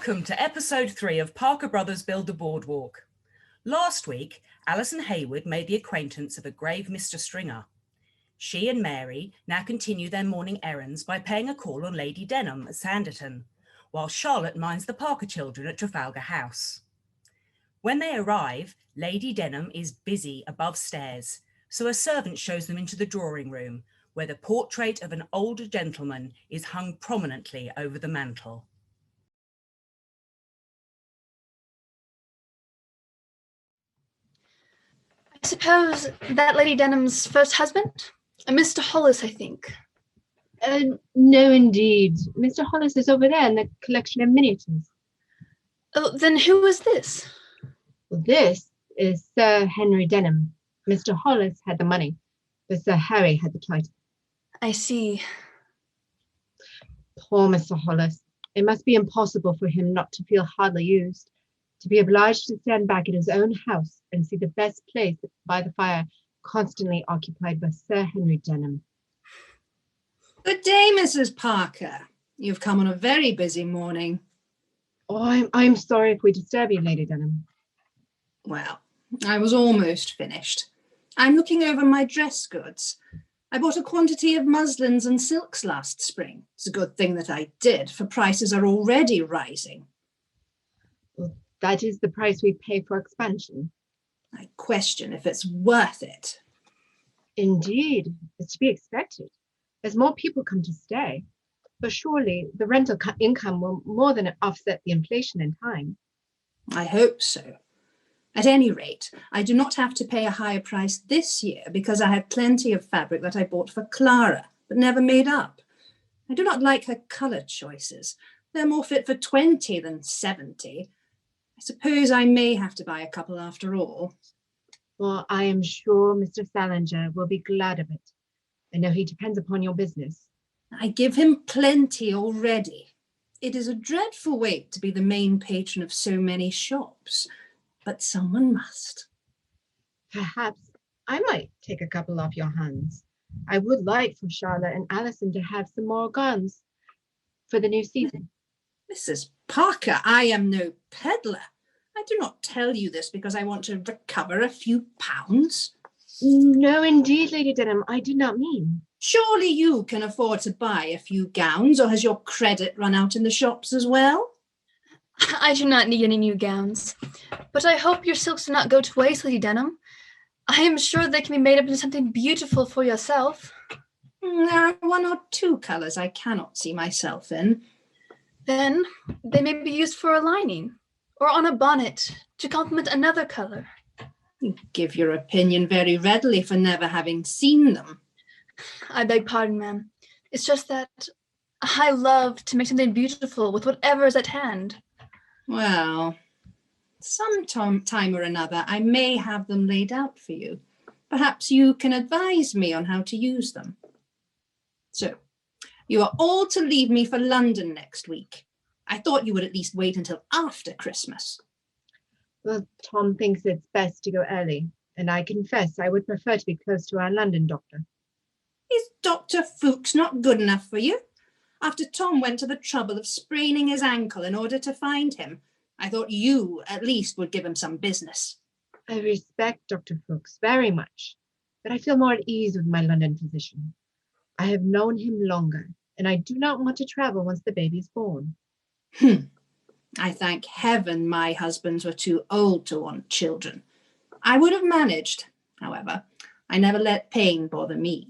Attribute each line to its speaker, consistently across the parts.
Speaker 1: Welcome to episode 3 of Parker Brothers Build the Boardwalk. Last week, Alice and Heywood made the acquaintance of a grave Mr. Stringer. She and Mary now continue their morning errands by paying a call on Lady Denham at Sanditon, while Charlotte minds the Parker children at Trafalgar House. When they arrive, Lady Denham is busy above stairs, so a servant shows them into the drawing room, where the portrait of an older gentleman is hung prominently over the mantel.
Speaker 2: I suppose that Lady Denham's first husband? Mr. Hollis, I think.
Speaker 3: No, indeed. Mr. Hollis is over there in the collection of miniatures.
Speaker 2: Oh, then who is this?
Speaker 3: Well, this is Sir Henry Denham. Mr. Hollis had the money, but Sir Harry had the title.
Speaker 2: I see.
Speaker 3: Poor Mr. Hollis. It must be impossible for him not to feel hardly used, to be obliged to stand back in his own house and see the best place by the fire constantly occupied by Sir Henry Denham.
Speaker 4: Good day, Mrs. Parker. You've come on a very busy morning.
Speaker 3: Oh, I'm sorry if we disturb you, Lady Denham.
Speaker 4: Well, I was almost finished. I'm looking over my dress goods. I bought a quantity of muslins and silks last spring. It's a good thing that I did, for prices are already rising.
Speaker 3: Well, that is the price we pay for expansion.
Speaker 4: I question if it's worth it.
Speaker 3: Indeed, it's to be expected, as more people come to stay. But surely the rental income will more than offset the inflation in time.
Speaker 4: I hope so. At any rate, I do not have to pay a higher price this year because I have plenty of fabric that I bought for Clara, but never made up. I do not like her colour choices. They're more fit for 20 than 70. I suppose I may have to buy a couple after all.
Speaker 3: Well, I am sure Mr. Salinger will be glad of it. I know he depends upon your business.
Speaker 4: I give him plenty already. It is a dreadful weight to be the main patron of so many shops, but someone must.
Speaker 3: Perhaps I might take a couple off your hands. I would like for Charlotte and Alison to have some more gowns for the new season.
Speaker 4: Mrs. Parker, I am no peddler. I do not tell you this because I want to recover a few pounds.
Speaker 3: No, indeed, Lady Denham, I did not mean.
Speaker 4: Surely you can afford to buy a few gowns, or has your credit run out in the shops as well?
Speaker 2: I do not need any new gowns, but I hope your silks do not go to waste, Lady Denham. I am sure they can be made up into something beautiful for yourself.
Speaker 4: There are 1 or 2 colours I cannot see myself in.
Speaker 2: Then they may be used for a lining, or on a bonnet, to complement another colour.
Speaker 4: You give your opinion very readily for never having seen them.
Speaker 2: I beg pardon, ma'am. It's just that I love to make something beautiful with whatever is at hand.
Speaker 4: Well, some time or another, I may have them laid out for you. Perhaps you can advise me on how to use them. So, you are all to leave me for London next week. I thought you would at least wait until after Christmas.
Speaker 3: Well, Tom thinks it's best to go early, and I confess I would prefer to be close to our London doctor.
Speaker 4: Is Dr. Fuchs not good enough for you? After Tom went to the trouble of spraining his ankle in order to find him, I thought you at least would give him some business.
Speaker 3: I respect Dr. Fuchs very much, but I feel more at ease with my London physician. I have known him longer, and I do not want to travel once the baby is born.
Speaker 4: I thank heaven my husbands were too old to want children. I would have managed, however. I never let pain bother me.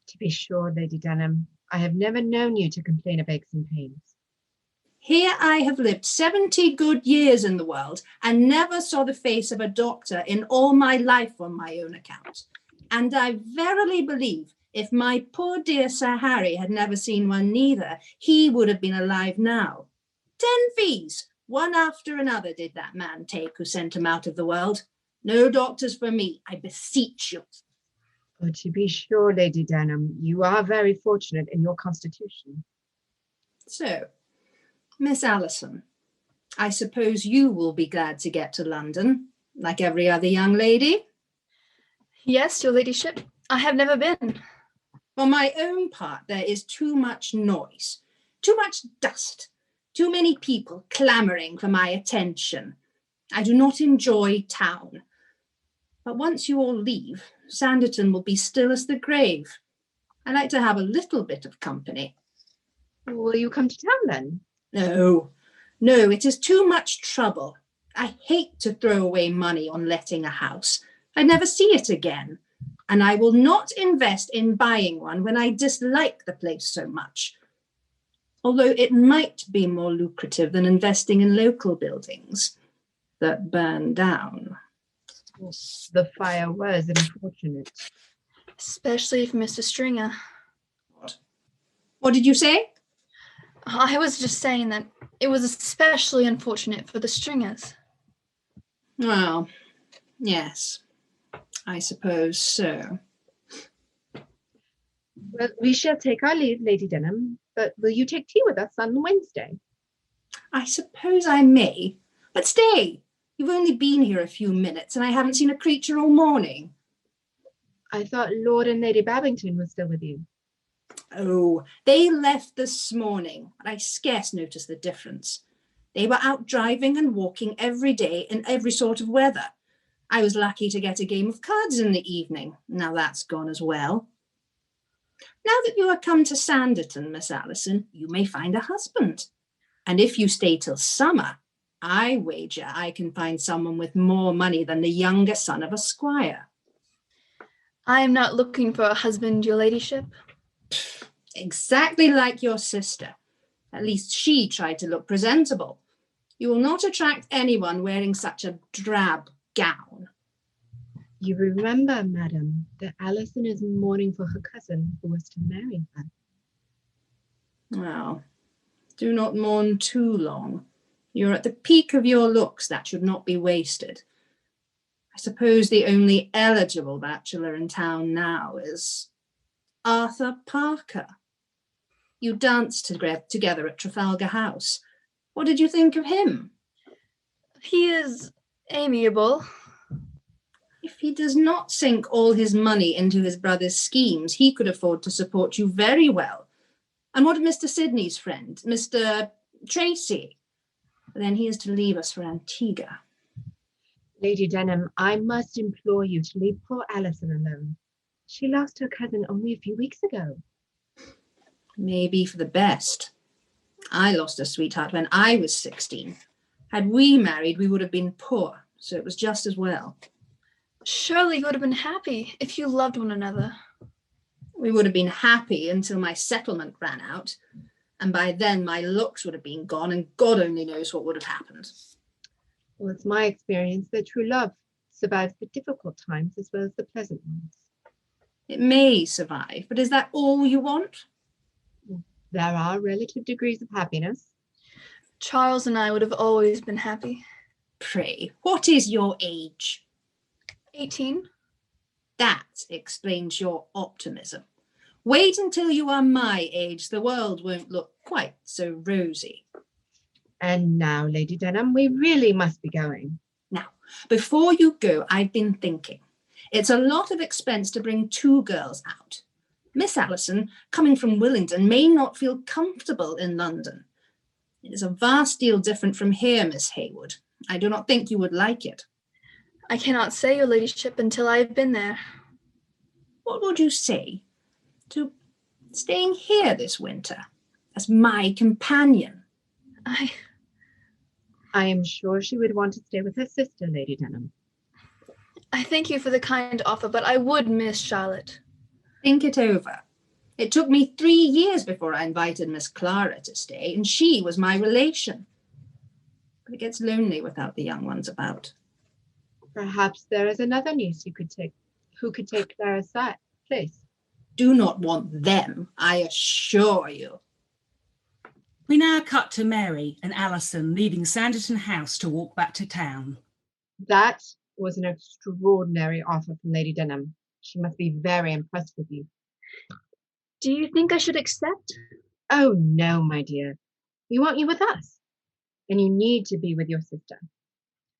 Speaker 3: To be sure, Lady Denham, I have never known you to complain of aches and pains.
Speaker 4: Here I have lived 70 good years in the world and never saw the face of a doctor in all my life on my own account. And I verily believe if my poor dear Sir Harry had never seen one neither, he would have been alive now. 10 fees, one after another, did that man take who sent him out of the world. No doctors for me, I beseech you.
Speaker 3: Oh, to be sure, Lady Denham, you are very fortunate in your constitution.
Speaker 4: So, Miss Allison, I suppose you will be glad to get to London, like every other young lady?
Speaker 2: Yes, your ladyship. I have never been.
Speaker 4: For my own part, there is too much noise, too much dust, Too many people clamouring for my attention. I do not enjoy town. But once you all leave, Sanditon will be still as the grave. I like to have a little bit of company.
Speaker 3: Will you come to town then?
Speaker 4: No, it is too much trouble. I hate to throw away money on letting a house. I'd never see it again. And I will not invest in buying one when I dislike the place so much. Although it might be more lucrative than investing in local buildings that burn down.
Speaker 3: The fire was unfortunate.
Speaker 2: Especially for Mr. Stringer.
Speaker 4: What did you say?
Speaker 2: I was just saying that it was especially unfortunate for the Stringers.
Speaker 4: Well, yes, I suppose so.
Speaker 3: Well, we shall take our leave, Lady Denham, but will you take tea with us on Wednesday?
Speaker 4: I suppose I may, but stay. You've only been here a few minutes and I haven't seen a creature all morning.
Speaker 3: I thought Lord and Lady Babington were still with you.
Speaker 4: Oh, they left this morning, but I scarce noticed the difference. They were out driving and walking every day in every sort of weather. I was lucky to get a game of cards in the evening. Now that's gone as well. Now that you are come to Sanditon, Miss Allison, you may find a husband. And if you stay till summer, I wager I can find someone with more money than the younger son of a squire.
Speaker 2: I am not looking for a husband, your ladyship.
Speaker 4: Exactly like your sister. At least she tried to look presentable. You will not attract anyone wearing such a drab gown.
Speaker 3: You remember, madam, that Alison is mourning for her cousin who was to marry her.
Speaker 4: Well, do not mourn too long. You're at the peak of your looks. That should not be wasted. I suppose the only eligible bachelor in town now is Arthur Parker. You danced together at Trafalgar House. What did you think of him?
Speaker 2: He is amiable.
Speaker 4: If he does not sink all his money into his brother's schemes, he could afford to support you very well. And what of Mr. Sidney's friend, Mr. Tracy? Then he is to leave us for Antigua.
Speaker 3: Lady Denham, I must implore you to leave poor Alison alone. She lost her cousin only a few weeks ago.
Speaker 4: Maybe for the best. I lost a sweetheart when I was 16. Had we married, we would have been poor, so it was just as well.
Speaker 2: Surely you would have been happy if you loved one another.
Speaker 4: We would have been happy until my settlement ran out, and by then my looks would have been gone, and God only knows what would have happened.
Speaker 3: Well, it's my experience that true love survives the difficult times as well as the pleasant ones.
Speaker 4: It may survive, but is that all you want?
Speaker 3: There are relative degrees of happiness.
Speaker 2: Charles and I would have always been happy.
Speaker 4: Pray, what is your age?
Speaker 2: 18.
Speaker 4: That explains your optimism. Wait until you are my age. The world won't look quite so rosy.
Speaker 3: And now, Lady Denham, we really must be going.
Speaker 4: Now, before you go, I've been thinking. It's a lot of expense to bring 2 girls out. Miss Allison, coming from Willingdon, may not feel comfortable in London. It is a vast deal different from here, Miss Heywood. I do not think you would like it.
Speaker 2: I cannot say, your ladyship, until I have been there.
Speaker 4: What would you say to staying here this winter as my companion?
Speaker 2: I
Speaker 3: am sure she would want to stay with her sister, Lady Denham.
Speaker 2: I thank you for the kind offer, but I would miss Charlotte.
Speaker 4: Think it over. It took me 3 years before I invited Miss Clara to stay, and she was my relation. But it gets lonely without the young ones about.
Speaker 3: Perhaps there is another niece who could take Clara's place.
Speaker 4: Do not want them, I assure you.
Speaker 1: We now cut to Mary and Alison leaving Sanditon House to walk back to town.
Speaker 3: That was an extraordinary offer from Lady Denham. She must be very impressed with you.
Speaker 2: Do you think I should accept?
Speaker 3: Oh, no, my dear. We want you with us. And you need to be with your sister.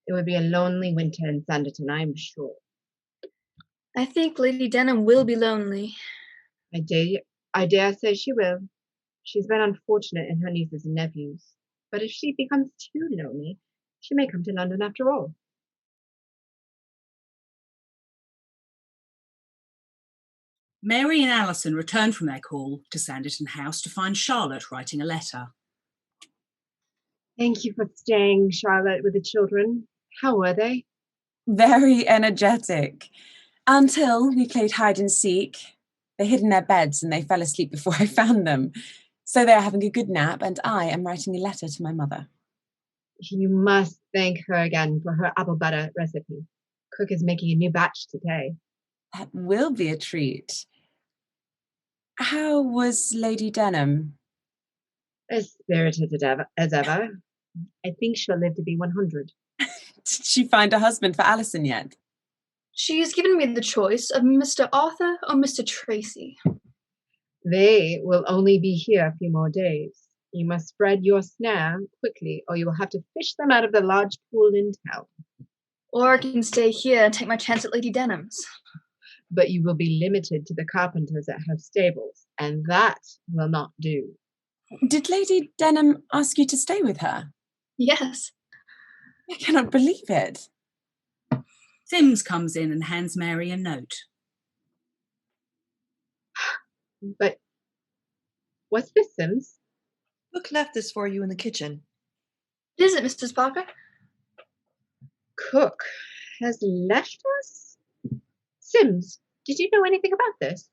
Speaker 3: It would be a lonely winter in Sanditon, I'm sure.
Speaker 2: I think Lady Denham will be lonely.
Speaker 3: I dare say she will. She's been unfortunate in her nieces and nephews. but if she becomes too lonely, she may come to London after all.
Speaker 1: Mary and Alison returned from their call to Sanditon House to find Charlotte writing a letter.
Speaker 3: Thank you for staying, Charlotte, with the children. How were they?
Speaker 5: Very energetic. Until we played hide and seek. They hid in their beds and they fell asleep before I found them. So they are having a good nap and I am writing a letter to my mother.
Speaker 3: You must thank her again for her apple butter recipe. Cook is making a new batch today.
Speaker 5: That will be a treat. How was Lady Denham?
Speaker 3: As spirited as ever. I think she'll live to be 100.
Speaker 5: Did she find a husband for Alison yet?
Speaker 2: She's given me the choice of Mr. Arthur or Mr. Tracy.
Speaker 3: They will only be here a few more days. You must spread your snare quickly, or you will have to fish them out of the large pool in town.
Speaker 2: Or I can stay here and take my chance at Lady Denham's.
Speaker 3: But you will be limited to the carpenters at her stables, and that will not do.
Speaker 5: Did Lady Denham ask you to stay with her?
Speaker 2: Yes.
Speaker 5: I cannot believe it.
Speaker 1: Sims comes in and hands Mary a note.
Speaker 3: But what's this, Sims?
Speaker 6: Cook left this for you in the kitchen.
Speaker 2: Is it, Mrs. Parker?
Speaker 3: Cook has left us? Sims, did you know anything about this?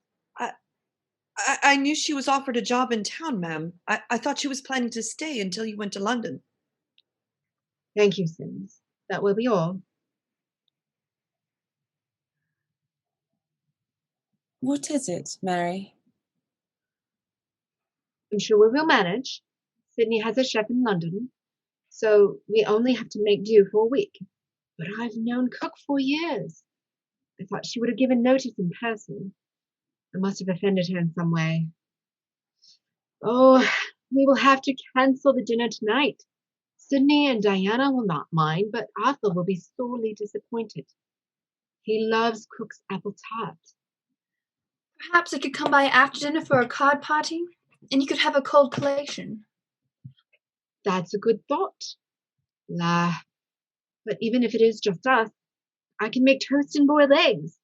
Speaker 6: I knew she was offered a job in town, ma'am. I thought she was planning to stay until you went to London.
Speaker 3: Thank you, Sims. That will be all.
Speaker 5: What is it, Mary?
Speaker 3: I'm sure we will manage. Sydney has a chef in London, so we only have to make do for a week. But I've known Cook for years. I thought she would have given notice in person. I must have offended her in some way. Oh, we will have to cancel the dinner tonight. Sydney and Diana will not mind, but Arthur will be sorely disappointed. He loves Cook's apple tart.
Speaker 2: Perhaps I could come by after dinner for a card party, and you could have a cold collation.
Speaker 3: That's a good thought. La, but even if it is just us, I can make toast and boiled eggs.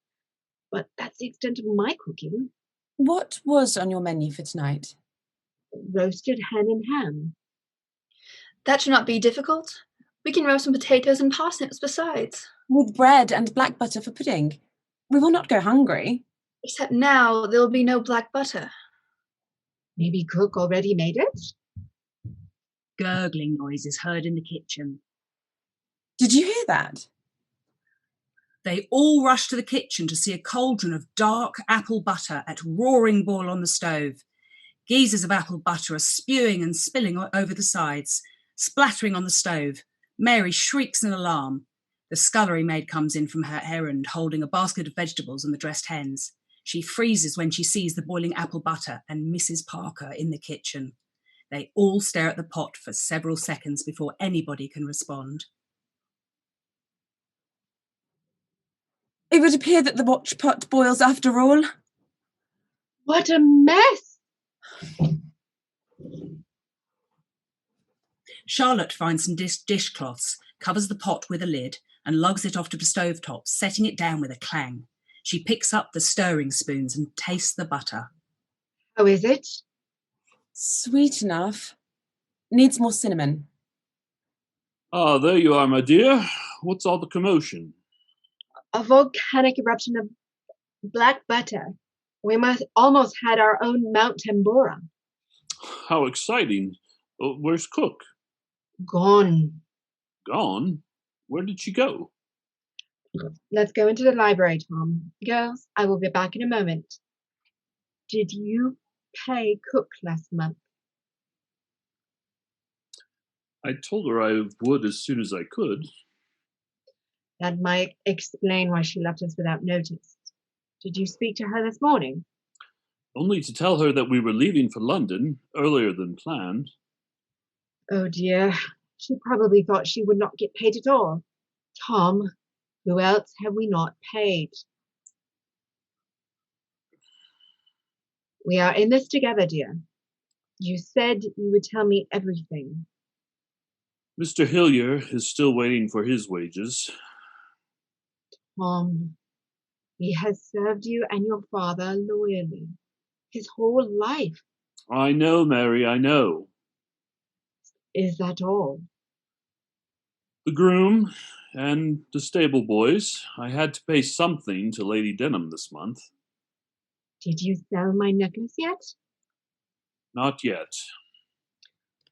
Speaker 3: But that's the extent of my cooking.
Speaker 5: What was on your menu for tonight?
Speaker 3: Roasted hen and ham.
Speaker 2: That should not be difficult. We can roast some potatoes and parsnips besides.
Speaker 5: With bread and black butter for pudding. We will not go hungry.
Speaker 2: Except now there will be no black butter.
Speaker 3: Maybe Cook already made it?
Speaker 1: Gurgling noise is heard in the kitchen.
Speaker 5: Did you hear that?
Speaker 1: They all rush to the kitchen to see a cauldron of dark apple butter at roaring boil on the stove. Geysers of apple butter are spewing and spilling over the sides, splattering on the stove. Mary shrieks in alarm. The scullery maid comes in from her errand, holding a basket of vegetables and the dressed hens. She freezes when she sees the boiling apple butter and Mrs. Parker in the kitchen. They all stare at the pot for several seconds before anybody can respond.
Speaker 5: It would appear that the watch pot boils after all.
Speaker 3: What a mess!
Speaker 1: Charlotte finds some dishcloths, covers the pot with a lid, and lugs it off to the stovetop, setting it down with a clang. She picks up the stirring spoons and tastes the butter.
Speaker 3: How is it?
Speaker 5: Sweet enough. Needs more cinnamon.
Speaker 7: Ah, there you are, my dear. What's all the commotion?
Speaker 3: A volcanic eruption of black butter. We must almost had our own Mount Tambora.
Speaker 7: How exciting. Where's Cook?
Speaker 3: Gone.
Speaker 7: Gone? Where did she go?
Speaker 3: Let's go into the library, Tom. Girls, I will be back in a moment. Did you pay Cook last month?
Speaker 7: I told her I would as soon as I could.
Speaker 3: That might explain why she left us without notice. Did you speak to her this morning?
Speaker 7: Only to tell her that we were leaving for London earlier than planned.
Speaker 3: Oh dear, she probably thought she would not get paid at all. Tom, who else have we not paid? We are in this together, dear. You said you would tell me everything.
Speaker 7: Mr. Hillier is still waiting for his wages.
Speaker 3: Tom, he has served you and your father loyally his whole life.
Speaker 7: I know, Mary, I know.
Speaker 3: Is that all?
Speaker 7: The groom and the stable boys. I had to pay something to Lady Denham this month.
Speaker 3: Did you sell my necklace yet?
Speaker 7: Not yet.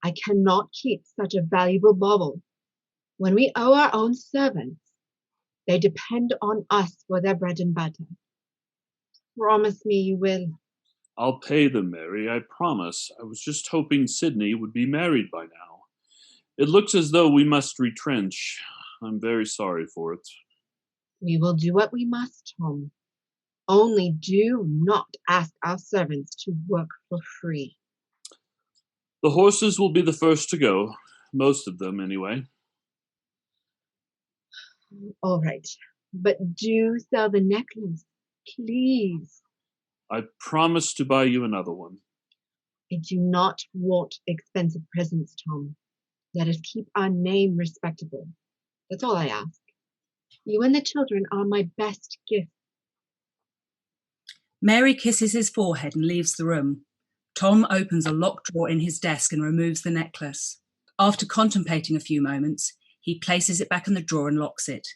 Speaker 3: I cannot keep such a valuable bauble. When we owe our own servants, they depend on us for their bread and butter. Promise me you will.
Speaker 7: I'll pay them, Mary, I promise. I was just hoping Sidney would be married by now. It looks as though we must retrench. I'm very sorry for it.
Speaker 3: We will do what we must, Tom. Only do not ask our servants to work for free.
Speaker 7: The horses will be the first to go. Most of them, anyway.
Speaker 3: All right, but do sell the necklace, please.
Speaker 7: I promise to buy you another one.
Speaker 3: I do not want expensive presents, Tom. Let us keep our name respectable. That's all I ask. You and the children are my best gift.
Speaker 1: Mary kisses his forehead and leaves the room. Tom opens a locked drawer in his desk and removes the necklace. After contemplating a few moments, he places it back in the drawer and locks it.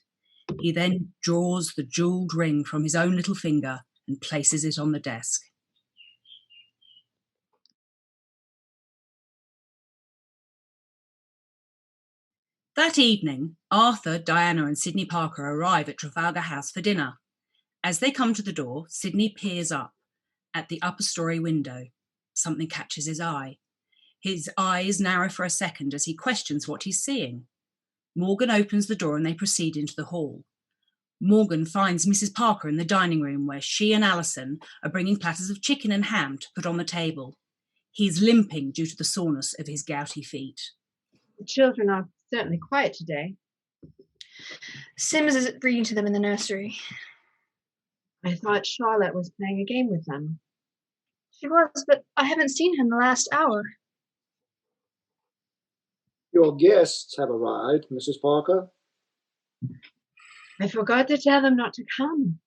Speaker 1: He then draws the jewelled ring from his own little finger and places it on the desk. That evening, Arthur, Diana and Sidney Parker arrive at Trafalgar House for dinner. As they come to the door, Sidney peers up at the upper story window. Something catches his eye. His eyes narrow for a second as he questions what he's seeing. Morgan opens the door and they proceed into the hall. Morgan finds Mrs. Parker in the dining room where she and Alison are bringing platters of chicken and ham to put on the table. He's limping due to the soreness of his gouty feet.
Speaker 3: The children are certainly quiet today.
Speaker 2: Sims is reading to them in the nursery.
Speaker 3: I thought Charlotte was playing a game with them.
Speaker 2: She was, but I haven't seen him the last hour.
Speaker 8: Your guests have arrived, Mrs. Parker.
Speaker 3: I forgot to tell them not to come.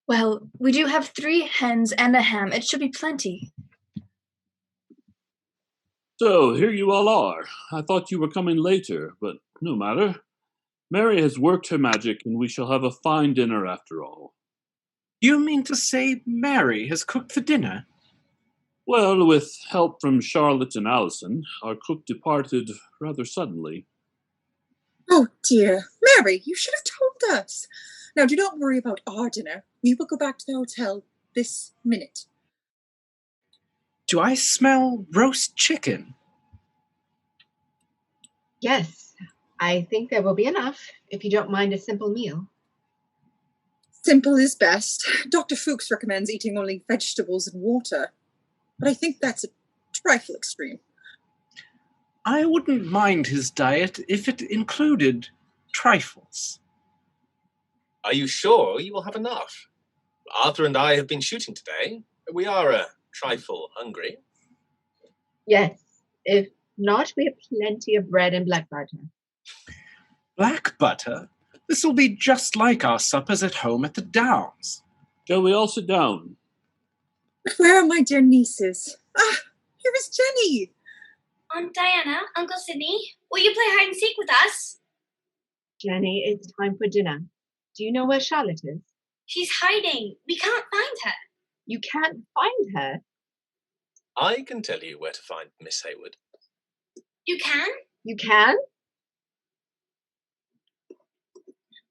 Speaker 2: Well, we do have 3 hens and a ham. It should be plenty.
Speaker 7: So, here you all are. I thought you were coming later, but no matter. Mary has worked her magic, and we shall have a fine dinner after all.
Speaker 9: You mean to say Mary has cooked the dinner?
Speaker 7: Well, with help from Charlotte and Alison, our cook departed rather suddenly.
Speaker 10: Oh dear, Mary, you should have told us. Now do not worry about our dinner. We will go back to the hotel this minute.
Speaker 9: Do I smell roast chicken?
Speaker 3: Yes, I think there will be enough, if you don't mind a simple meal.
Speaker 10: Simple is best. Dr. Fuchs recommends eating only vegetables and water, but I think that's a trifle extreme.
Speaker 9: I wouldn't mind his diet if it included trifles.
Speaker 11: Are you sure you will have enough? Arthur and I have been shooting today. We are a trifle hungry.
Speaker 3: Yes, if not, we have plenty of bread and black butter.
Speaker 9: Black butter? This will be just like our suppers at home at the Downs.
Speaker 7: Shall we all sit down?
Speaker 10: Where are my dear nieces? Ah, here is Jenny.
Speaker 12: Aunt Diana, Uncle Sidney, will you play hide and seek with us?
Speaker 3: Jenny, it's time for dinner. Do you know where Charlotte is?
Speaker 12: She's hiding. We can't find her.
Speaker 3: You can't find her?
Speaker 11: I can tell you where to find Miss Heywood.
Speaker 12: You can?
Speaker 3: You can?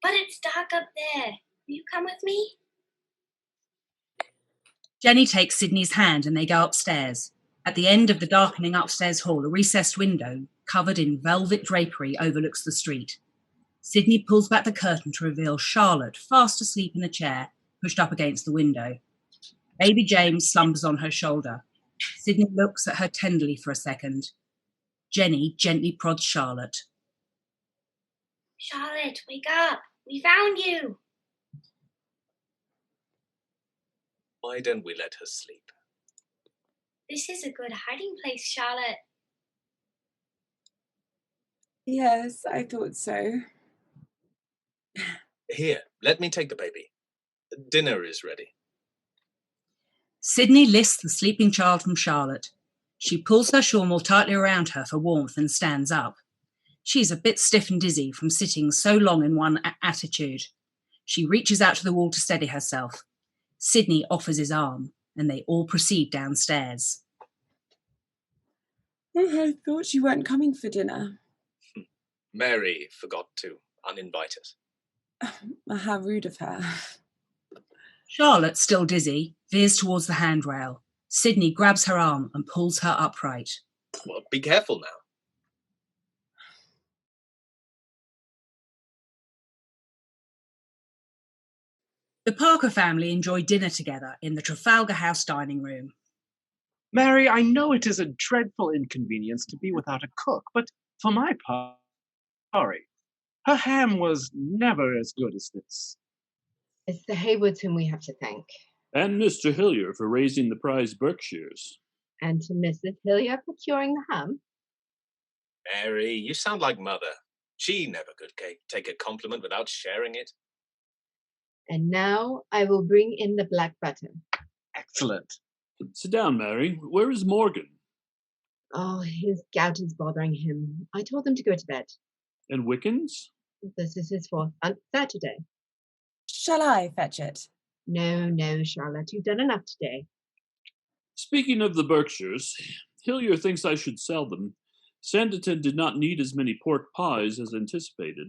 Speaker 12: But it's dark up there. Will you come with me?
Speaker 1: Jenny takes Sidney's hand and they go upstairs. At the end of the darkening upstairs hall, a recessed window covered in velvet drapery overlooks the street. Sidney pulls back the curtain to reveal Charlotte fast asleep in a chair, pushed up against the window. Baby James slumbers on her shoulder. Sidney looks at her tenderly for a second. Jenny gently prods Charlotte.
Speaker 12: Charlotte, wake up. We found you.
Speaker 11: Why don't we let her sleep?
Speaker 12: This is a good hiding place, Charlotte.
Speaker 5: Yes, I thought so.
Speaker 11: Here, let me take the baby. Dinner is ready.
Speaker 1: Sydney lifts the sleeping child from Charlotte. She pulls her shawl more tightly around her for warmth and stands up. She's a bit stiff and dizzy from sitting so long in one attitude. She reaches out to the wall to steady herself. Sydney offers his arm, and they all proceed downstairs.
Speaker 5: Oh, I thought you weren't coming for dinner.
Speaker 11: Mary forgot to uninvite us.
Speaker 5: How rude of her.
Speaker 1: Charlotte, still dizzy, veers towards the handrail. Sydney grabs her arm and pulls her upright.
Speaker 11: Well, be careful now.
Speaker 1: The Parker family enjoy dinner together in the Trafalgar House dining room.
Speaker 9: Mary, I know it is a dreadful inconvenience to be without a cook, but for my part, sorry. Her ham was never as good as this.
Speaker 3: It's the Heywoods whom we have to thank.
Speaker 7: And Mr. Hillier for raising the prize Berkshires.
Speaker 3: And to Mrs. Hillier for curing the ham.
Speaker 11: Mary, you sound like Mother. She never could take a compliment without sharing it.
Speaker 3: And now I will bring in the black butter.
Speaker 9: Excellent.
Speaker 7: Sit down, Mary. Where is Morgan?
Speaker 3: Oh, his gout is bothering him. I told him to go to bed.
Speaker 7: And Wickens?
Speaker 3: This is his fourth month Saturday.
Speaker 5: Shall I fetch it?
Speaker 3: No, Charlotte. You've done enough today.
Speaker 7: Speaking of the Berkshires, Hillier thinks I should sell them. Sanditon did not need as many pork pies as anticipated.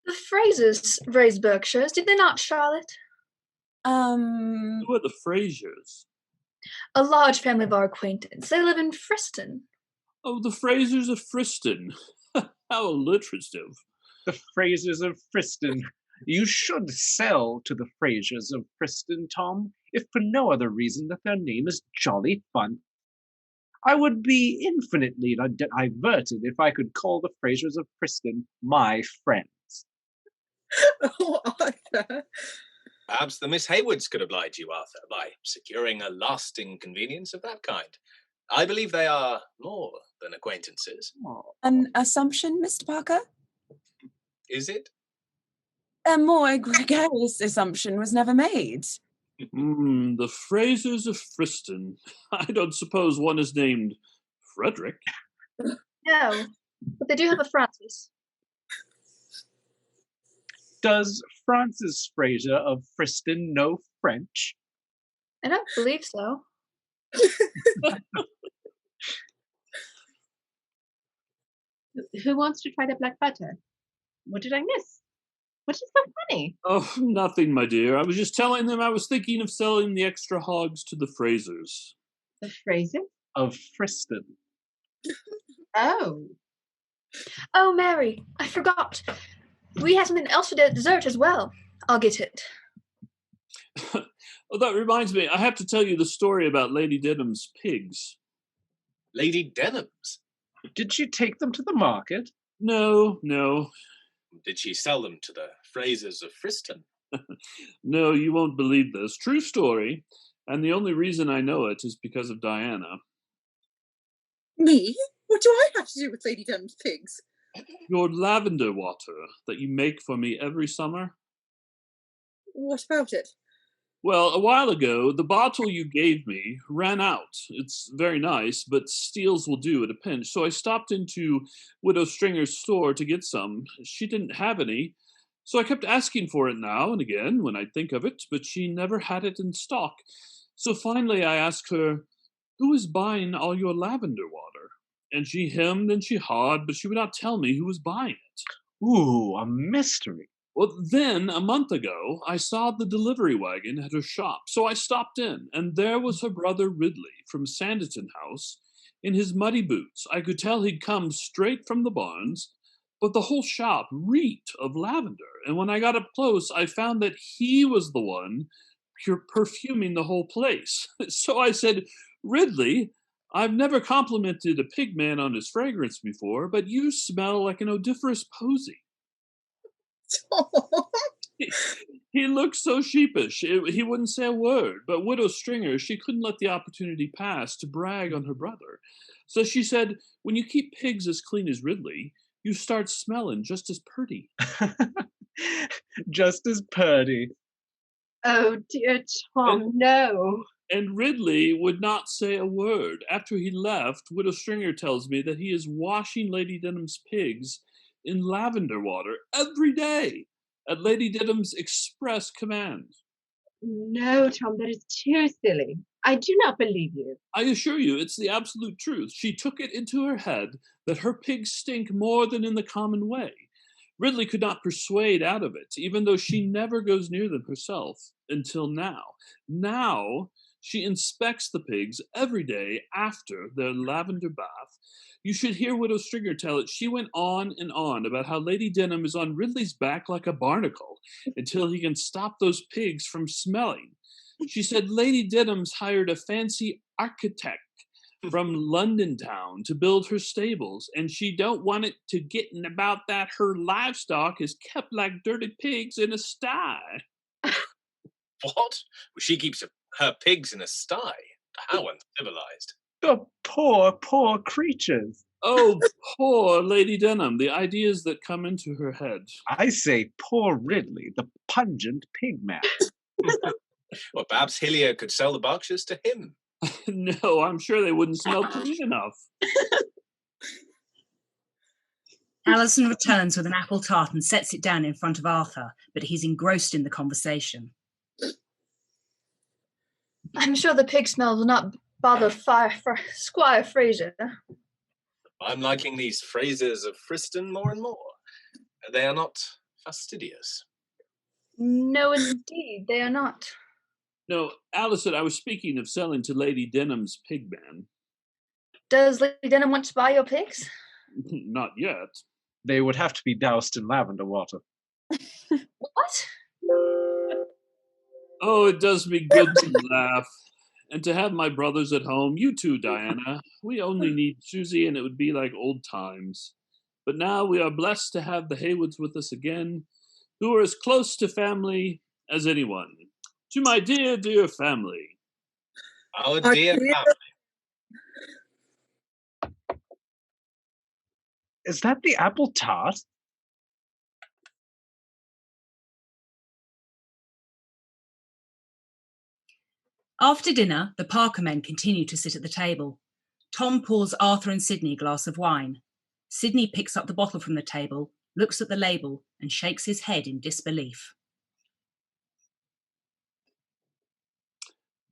Speaker 2: The Frasers raised Berkshires, did they not, Charlotte?
Speaker 7: Who are the Frasers?
Speaker 2: A large family of our acquaintance. They live in Friston.
Speaker 7: Oh, the Frasers of Friston. How alliterative.
Speaker 9: The Frasers of Friston. You should sell to the Frasers of Friston, Tom, if for no other reason that their name is jolly fun. I would be infinitely diverted if I could call the Frasers of Friston my friends.
Speaker 10: Oh, Arthur.
Speaker 11: Perhaps the Miss Heywoods could oblige you, Arthur, by securing a lasting convenience of that kind. I believe they are more than acquaintances.
Speaker 5: An assumption, Mr. Parker?
Speaker 11: Is it?
Speaker 5: A more gregarious assumption was never made.
Speaker 7: The Frasers of Friston. I don't suppose one is named Frederick.
Speaker 2: No, but they do have a Francis.
Speaker 9: Does Francis Fraser of Friston know French?
Speaker 2: I don't believe so.
Speaker 3: Who wants to try the black butter? What did I miss? What is so funny?
Speaker 7: Oh, nothing, my dear. I was just telling them I was thinking of selling the extra hogs to the Frasers.
Speaker 3: The Frasers?
Speaker 9: Of Friston.
Speaker 3: Oh.
Speaker 2: Oh, Mary, I forgot. We have something else for dessert as well. I'll get it.
Speaker 7: Oh, that reminds me. I have to tell you the story about Lady Denham's pigs.
Speaker 11: Lady Denham's?
Speaker 9: Did she take them to the market?
Speaker 7: No.
Speaker 11: Did she sell them to the Frasers of Friston?
Speaker 7: No, you won't believe this. True story. And the only reason I know it is because of Diana.
Speaker 10: Me? What do I have to do with Lady Denham's pigs?
Speaker 7: Your lavender water that you make for me every summer.
Speaker 10: What about it?
Speaker 7: Well, a while ago, the bottle you gave me ran out. It's very nice, but steals will do at a pinch. So I stopped into Widow Stringer's store to get some. She didn't have any, so I kept asking for it now and again when I'd think of it, but she never had it in stock. So finally I asked her, "Who is buying all your lavender water?" And she hemmed and she hawed, but she would not tell me who was buying it.
Speaker 9: Ooh, a mystery.
Speaker 7: Well, then, a month ago, I saw the delivery wagon at her shop, so I stopped in, and there was her brother Ridley from Sanditon House in his muddy boots. I could tell he'd come straight from the barns, but the whole shop reeked of lavender, and when I got up close, I found that he was the one perfuming the whole place. So I said, "Ridley, I've never complimented a pig man on his fragrance before, but you smell like an odoriferous posy." He looked so sheepish. He wouldn't say a word. But Widow Stringer, she couldn't let the opportunity pass to brag on her brother. So she said, "When you keep pigs as clean as Ridley, you start smelling just as purty.
Speaker 9: Just as purty.
Speaker 3: Oh, dear Tom, no.
Speaker 7: And Ridley would not say a word. After he left, Widow Stringer tells me that he is washing Lady Denham's pigs in lavender water every day at Lady Denham's express command.
Speaker 3: No, Tom, that is too silly. I do not believe you.
Speaker 7: I assure you, it's the absolute truth. She took it into her head that her pigs stink more than in the common way. Ridley could not persuade out of it, even though she never goes near them herself, until now. Now, she inspects the pigs every day after their lavender bath. You should hear Widow Stringer tell it. She went on and on about how Lady Denham is on Ridley's back like a barnacle until he can stop those pigs from smelling. She said Lady Denham's hired a fancy architect from London town to build her stables, and she don't want it to gettin' about that her livestock is kept like dirty pigs in a sty.
Speaker 11: What? She keeps her pigs in a sty? How uncivilized.
Speaker 9: The poor, poor creatures.
Speaker 7: Oh, poor Lady Denham, the ideas that come into her head.
Speaker 9: I say poor Ridley, the pungent pigman.
Speaker 11: Well, perhaps Hillier could sell the Berkshires to him.
Speaker 7: No, I'm sure they wouldn't smell clean enough.
Speaker 1: Alison returns with an apple tart and sets it down in front of Arthur, but he's engrossed in the conversation.
Speaker 2: I'm sure the pig smell will not bother Squire Fraser.
Speaker 11: I'm liking these phrases of Friston more and more. They are not fastidious.
Speaker 2: No, indeed, they are not.
Speaker 7: No, Alison, I was speaking of selling to Lady Denham's pigman.
Speaker 2: Does Lady Denham want to buy your pigs?
Speaker 7: Not yet.
Speaker 9: They would have to be doused in lavender water.
Speaker 2: What?
Speaker 7: Oh, it does me good to laugh. And to have my brothers at home, you too, Diana. We only need Susie and it would be like old times. But now we are blessed to have the Heywoods with us again, who are as close to family as anyone. To my dear, dear family.
Speaker 11: Our dear family.
Speaker 9: Is that the apple tart?
Speaker 1: After dinner, the Parker men continue to sit at the table. Tom pours Arthur and Sidney a glass of wine. Sidney picks up the bottle from the table, looks at the label, and shakes his head in disbelief.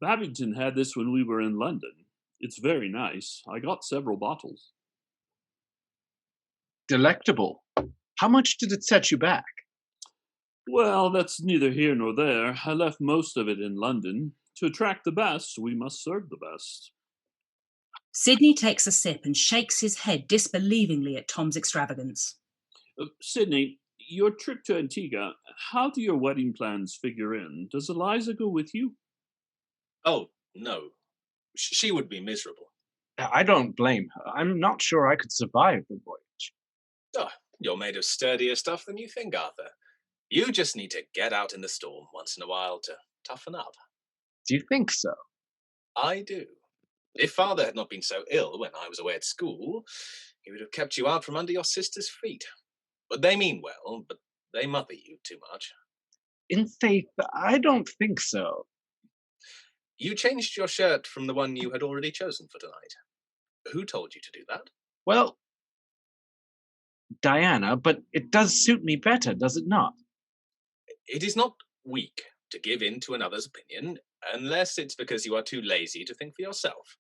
Speaker 7: Babington had this when we were in London. It's very nice. I got several bottles.
Speaker 9: Delectable. How much did it set you back?
Speaker 7: Well, that's neither here nor there. I left most of it in London. To attract the best, we must serve the best.
Speaker 1: Sidney takes a sip and shakes his head disbelievingly at Tom's extravagance.
Speaker 7: Sidney, your trip to Antigua, how do your wedding plans figure in? Does Eliza go with you?
Speaker 11: Oh, no. She would be miserable.
Speaker 9: I don't blame her. I'm not sure I could survive the voyage.
Speaker 11: Oh, you're made of sturdier stuff than you think, Arthur. You just need to get out in the storm once in a while to toughen up.
Speaker 9: Do you think so?
Speaker 11: I do. If Father had not been so ill when I was away at school, he would have kept you out from under your sister's feet. But they mean well, but they mother you too much.
Speaker 9: In faith, I don't think so.
Speaker 11: You changed your shirt from the one you had already chosen for tonight. Who told you to do that?
Speaker 9: Well, Diana, but it does suit me better, does it not?
Speaker 11: It is not weak to give in to another's opinion, unless it's because you are too lazy to think for yourself.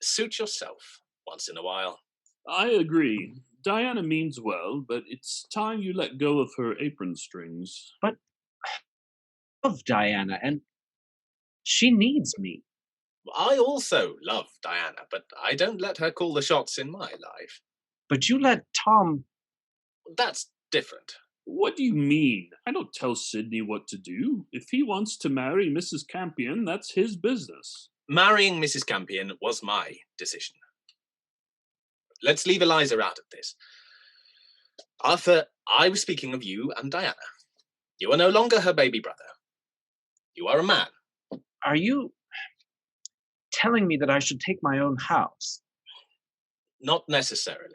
Speaker 11: Suit yourself once in a while.
Speaker 7: I agree. Diana means well, but it's time you let go of her apron strings.
Speaker 9: But I love Diana, and she needs me.
Speaker 11: I also love Diana, but I don't let her call the shots in my life.
Speaker 9: But you let Tom...
Speaker 11: That's different.
Speaker 7: What do you mean? I don't tell Sidney what to do. If he wants to marry Mrs. Campion, that's his business.
Speaker 11: Marrying Mrs. Campion was my decision. Let's leave Eliza out of this. Arthur, I was speaking of you and Diana. You are no longer her baby brother. You are a man.
Speaker 9: Are you telling me that I should take my own house?
Speaker 11: Not necessarily.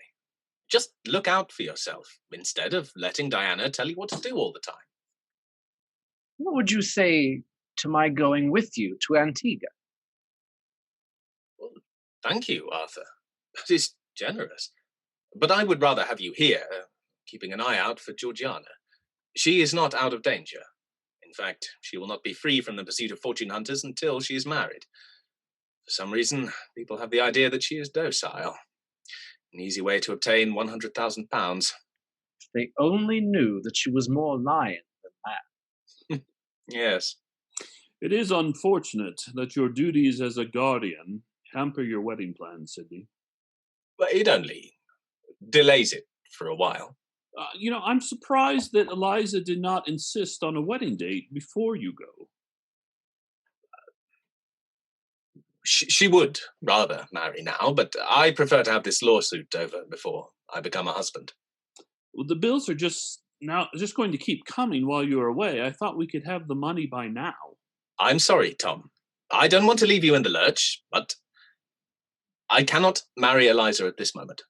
Speaker 11: Just look out for yourself, instead of letting Diana tell you what to do all the time.
Speaker 9: What would you say to my going with you to Antigua?
Speaker 11: Well, thank you, Arthur. That is generous. But I would rather have you here, keeping an eye out for Georgiana. She is not out of danger. In fact, she will not be free from the pursuit of fortune hunters until she is married. For some reason, people have the idea that she is docile. An easy way to obtain £100,000.
Speaker 9: If they only knew that she was more lion than that.
Speaker 11: Yes.
Speaker 7: It is unfortunate that your duties as a guardian hamper your wedding plans, Sidney.
Speaker 11: But it only delays it for a while.
Speaker 7: I'm surprised that Eliza did not insist on a wedding date before you go.
Speaker 11: She would rather marry now, but I prefer to have this lawsuit over before I become a husband.
Speaker 7: Well, the bills are just going to keep coming while you're away. I thought we could have the money by now.
Speaker 11: I'm sorry, Tom. I don't want to leave you in the lurch, but I cannot marry Eliza at this moment.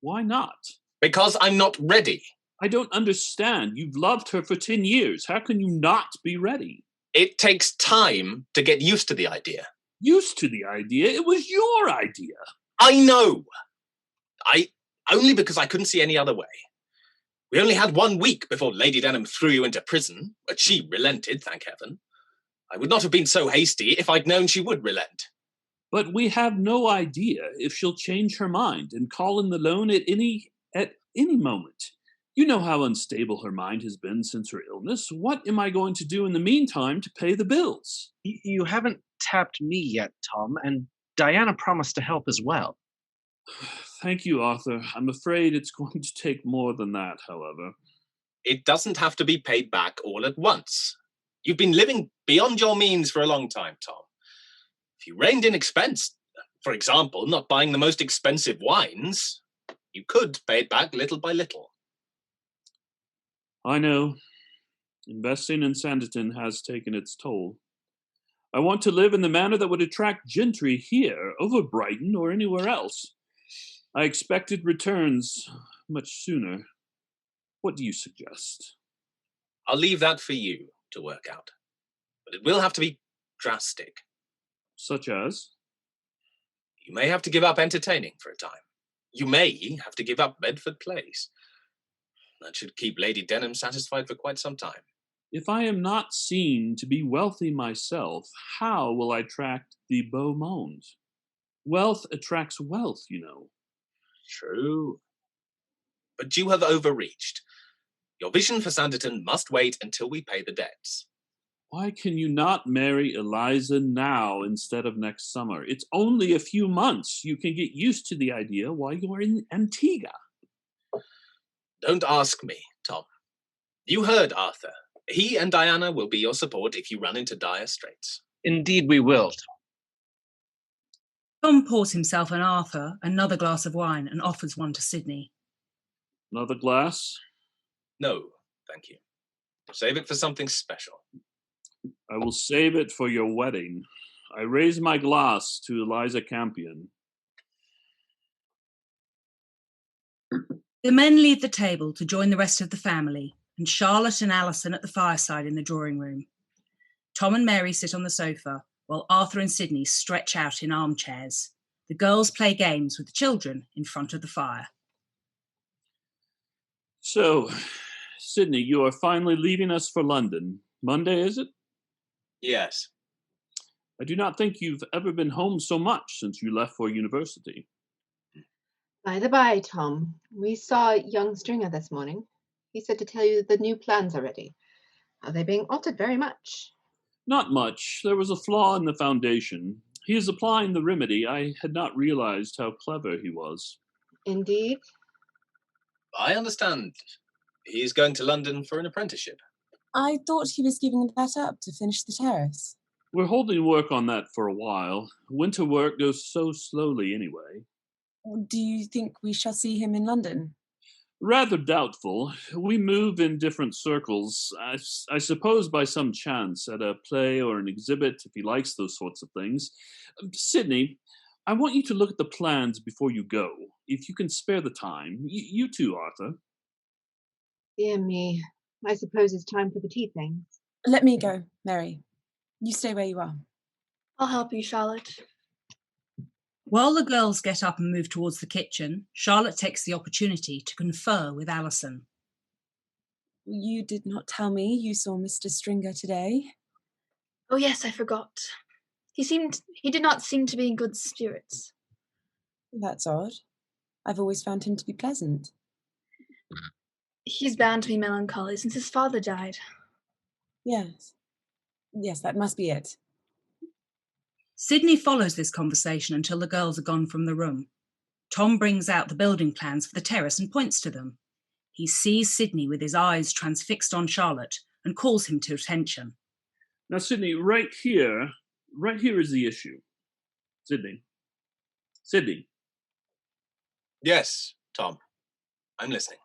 Speaker 7: Why not?
Speaker 11: Because I'm not ready.
Speaker 7: I don't understand. You've loved her for 10 years. How can you not be ready?
Speaker 11: It takes time to get used to the idea.
Speaker 7: Used to the idea? It was your idea.
Speaker 11: I know. Only because I couldn't see any other way. We only had 1 week before Lady Denham threw you into prison, but she relented, thank heaven. I would not have been so hasty if I'd known she would relent.
Speaker 7: But we have no idea if she'll change her mind and call in the loan at any moment. You know how unstable her mind has been since her illness. What am I going to do in the meantime to pay the bills?
Speaker 9: You haven't tapped me yet, Tom, and Diana promised to help as well.
Speaker 7: Thank you, Arthur. I'm afraid it's going to take more than that, however.
Speaker 11: It doesn't have to be paid back all at once. You've been living beyond your means for a long time, Tom. If you reined in expense, for example, not buying the most expensive wines, you could pay it back little by little.
Speaker 7: I know. Investing in Sanditon has taken its toll. I want to live in the manner that would attract gentry here over Brighton or anywhere else. I expected returns much sooner. What do you suggest?
Speaker 11: I'll leave that for you to work out. But it will have to be drastic.
Speaker 7: Such as?
Speaker 11: You may have to give up entertaining for a time. You may have to give up Bedford Place. That should keep Lady Denham satisfied for quite some time.
Speaker 7: If I am not seen to be wealthy myself, how will I attract the beau monde? Wealth attracts wealth, you know.
Speaker 11: True. But you have overreached. Your vision for Sanditon must wait until we pay the debts.
Speaker 7: Why can you not marry Eliza now instead of next summer? It's only a few months. You can get used to the idea while you're in Antigua.
Speaker 11: Don't ask me, Tom. You heard Arthur. He and Diana will be your support if you run into dire straits.
Speaker 9: Indeed we will, Tom.
Speaker 1: Tom pours himself and Arthur another glass of wine and offers one to Sidney.
Speaker 7: Another glass?
Speaker 11: No, thank you. Save it for something special.
Speaker 7: I will save it for your wedding. I raise my glass to Eliza Campion.
Speaker 1: The men leave the table to join the rest of the family, and Charlotte and Alison at the fireside in the drawing room. Tom and Mary sit on the sofa, while Arthur and Sidney stretch out in armchairs. The girls play games with the children in front of the fire.
Speaker 7: So, Sidney, you are finally leaving us for London. Monday, is it?
Speaker 11: Yes.
Speaker 7: I do not think you've ever been home so much since you left for university.
Speaker 3: By the by, Tom, we saw young Stringer this morning. He said to tell you that the new plans are ready. Are they being altered very much?
Speaker 7: Not much. There was a flaw in the foundation. He is applying the remedy. I had not realized how clever he was.
Speaker 3: Indeed.
Speaker 11: I understand. He is going to London for an apprenticeship.
Speaker 5: I thought he was giving that up to finish the terrace.
Speaker 7: We're holding work on that for a while. Winter work goes so slowly anyway.
Speaker 5: Do you think we shall see him in London?
Speaker 7: Rather doubtful. We move in different circles. I suppose by some chance at a play or an exhibit, if he likes those sorts of things. Sidney, I want you to look at the plans before you go, if you can spare the time. You too, Arthur.
Speaker 3: Dear me, I suppose it's time for the tea things.
Speaker 5: Let me go, Mary. You stay where you are.
Speaker 2: I'll help you, Charlotte.
Speaker 1: While the girls get up and move towards the kitchen, Charlotte takes the opportunity to confer with Alison.
Speaker 5: You did not tell me you saw Mr. Stringer today.
Speaker 2: Oh yes, I forgot. He did not seem to be in good spirits.
Speaker 5: That's odd. I've always found him to be pleasant.
Speaker 2: He's bound to be melancholy since his father died.
Speaker 5: Yes. Yes, that must be it.
Speaker 1: Sydney follows this conversation until the girls are gone from the room. Tom brings out the building plans for the terrace and points to them. He sees Sydney with his eyes transfixed on Charlotte and calls him to attention.
Speaker 7: Now, Sydney, right here is the issue. Sydney.
Speaker 11: Yes, Tom. I'm listening.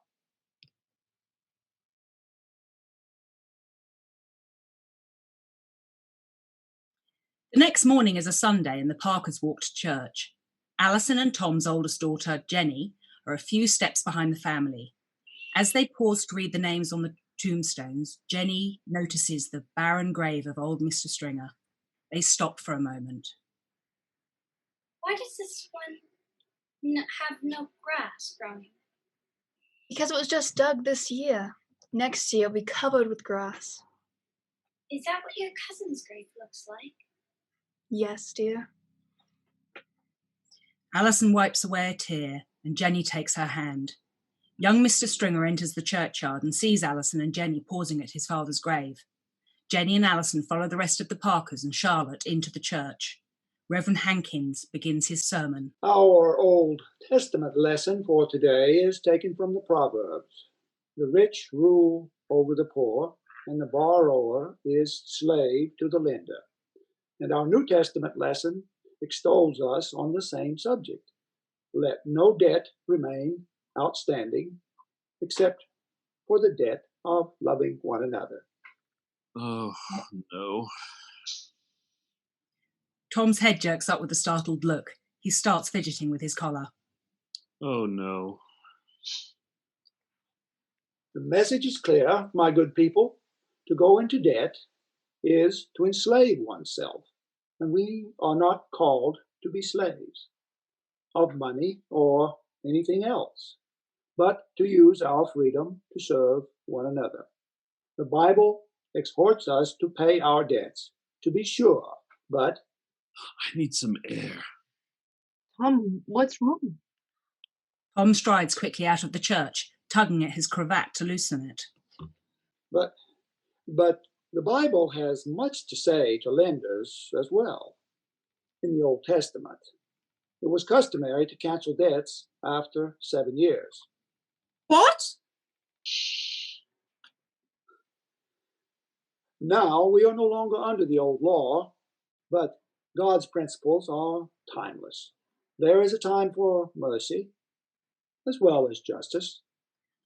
Speaker 1: The next morning is a Sunday and the Parkers walk to church. Alison and Tom's oldest daughter, Jenny, are a few steps behind the family. As they pause to read the names on the tombstones, Jenny notices the barren grave of old Mr. Stringer. They stop for a moment.
Speaker 12: Why does this one have no grass growing?
Speaker 2: Because it was just dug this year. Next year it'll be covered with grass.
Speaker 12: Is that what your cousin's grave looks like?
Speaker 2: Yes, dear.
Speaker 1: Alison wipes away a tear and Jenny takes her hand. Young Mr. Stringer enters the churchyard and sees Alison and Jenny pausing at his father's grave. Jenny and Alison follow the rest of the Parkers and Charlotte into the church. Reverend Hankins begins his sermon.
Speaker 8: Our Old Testament lesson for today is taken from the Proverbs. The rich rule over the poor, and the borrower is slave to the lender. And our New Testament lesson extols us on the same subject. Let no debt remain outstanding except for the debt of loving one another.
Speaker 7: Oh, no.
Speaker 1: Tom's head jerks up with a startled look. He starts fidgeting with his collar.
Speaker 7: Oh, no.
Speaker 8: The message is clear, my good people. To go into debt is to enslave oneself, and we are not called to be slaves of money or anything else, but to use our freedom to serve one another. The Bible exhorts us to pay our debts, to be sure, but...
Speaker 7: I need some air.
Speaker 3: Tom, what's wrong?
Speaker 1: Tom strides quickly out of the church, tugging at his cravat to loosen it.
Speaker 8: But the Bible has much to say to lenders as well. In the Old Testament, it was customary to cancel debts after 7 years.
Speaker 4: What?
Speaker 8: Now we are no longer under the old law, but God's principles are timeless. There is a time for mercy as well as justice.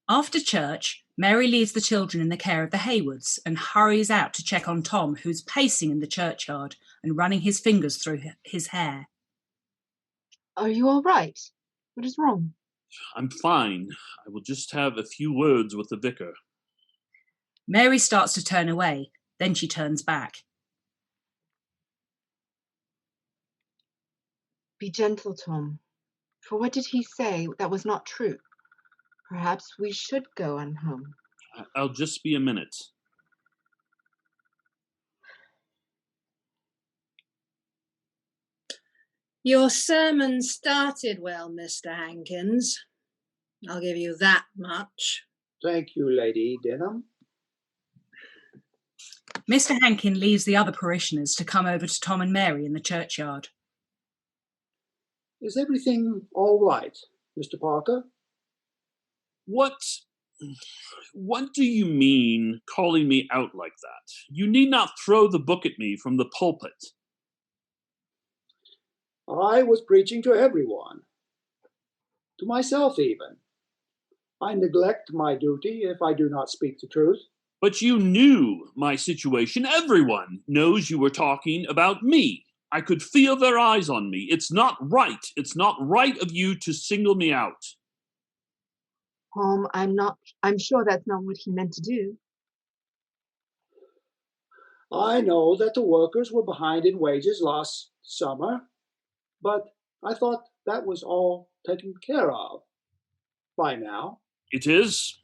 Speaker 1: After church, Mary leaves the children in the care of the Heywoods and hurries out to check on Tom, who's pacing in the churchyard and running his fingers through his hair.
Speaker 3: Are you all right? What is wrong?
Speaker 7: I'm fine. I will just have a few words with the vicar.
Speaker 1: Mary starts to turn away, then she turns back.
Speaker 3: Be gentle, Tom. For what did he say that was not true? Perhaps we should go on home.
Speaker 7: I'll just be a minute.
Speaker 4: Your sermon started well, Mr. Hankins. I'll give you that much.
Speaker 8: Thank you, Lady Denham.
Speaker 1: Mr. Hankin leaves the other parishioners to come over to Tom and Mary in the churchyard.
Speaker 8: Is everything all right, Mr. Parker?
Speaker 7: What do you mean, calling me out like that? You need not throw the book at me from the pulpit.
Speaker 8: I was preaching to everyone, to myself even. I neglect my duty if I do not speak the truth.
Speaker 7: But you knew my situation. Everyone knows you were talking about me. I could feel their eyes on me. It's not right. It's not right of you to single me out.
Speaker 3: Tom, I'm sure that's not what he meant to do.
Speaker 8: I know that the workers were behind in wages last summer, but I thought that was all taken care of by now.
Speaker 7: It is?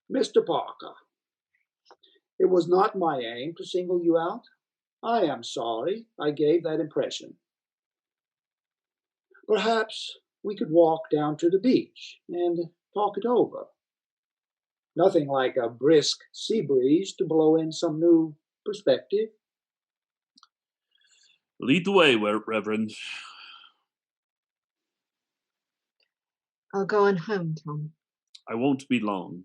Speaker 8: Mr. Parker, it was not my aim to single you out. I am sorry I gave that impression. Perhaps we could walk down to the beach and talk it over. Nothing like a brisk sea breeze to blow in some new perspective.
Speaker 7: Lead the way, Reverend.
Speaker 3: I'll go on home, Tom.
Speaker 7: I won't be long.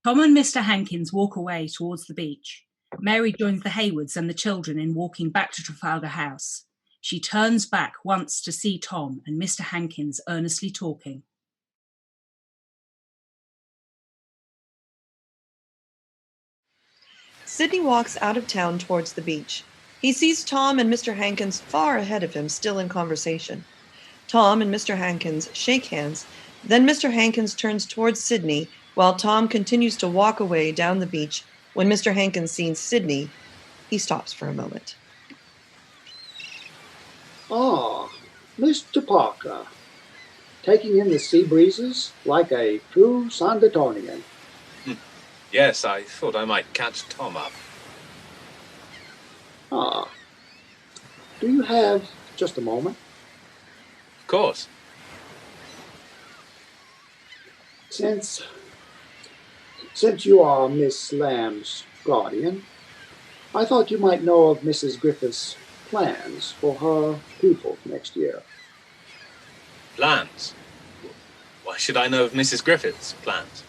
Speaker 1: Tom and Mr. Hankins walk away towards the beach. Mary joins the Heywoods and the children in walking back to Trafalgar House. She turns back once to see Tom and Mr. Hankins earnestly talking.
Speaker 6: Sidney walks out of town towards the beach. He sees Tom and Mr. Hankins far ahead of him, still in conversation. Tom and Mr. Hankins shake hands. Then Mr. Hankins turns towards Sidney, while Tom continues to walk away down the beach. When Mr. Hankins sees Sidney, he stops for a moment.
Speaker 8: Ah, Mr. Parker, taking in the sea breezes like a true Sanditonian.
Speaker 11: Yes, I thought I might catch Tom up.
Speaker 8: Ah, do you have just a moment?
Speaker 11: Of course.
Speaker 8: Since you are Miss Lamb's guardian, I thought you might know of Mrs. Griffith's plans for her pupil next year.
Speaker 11: Plans? Why should I know of Mrs. Griffith's plans?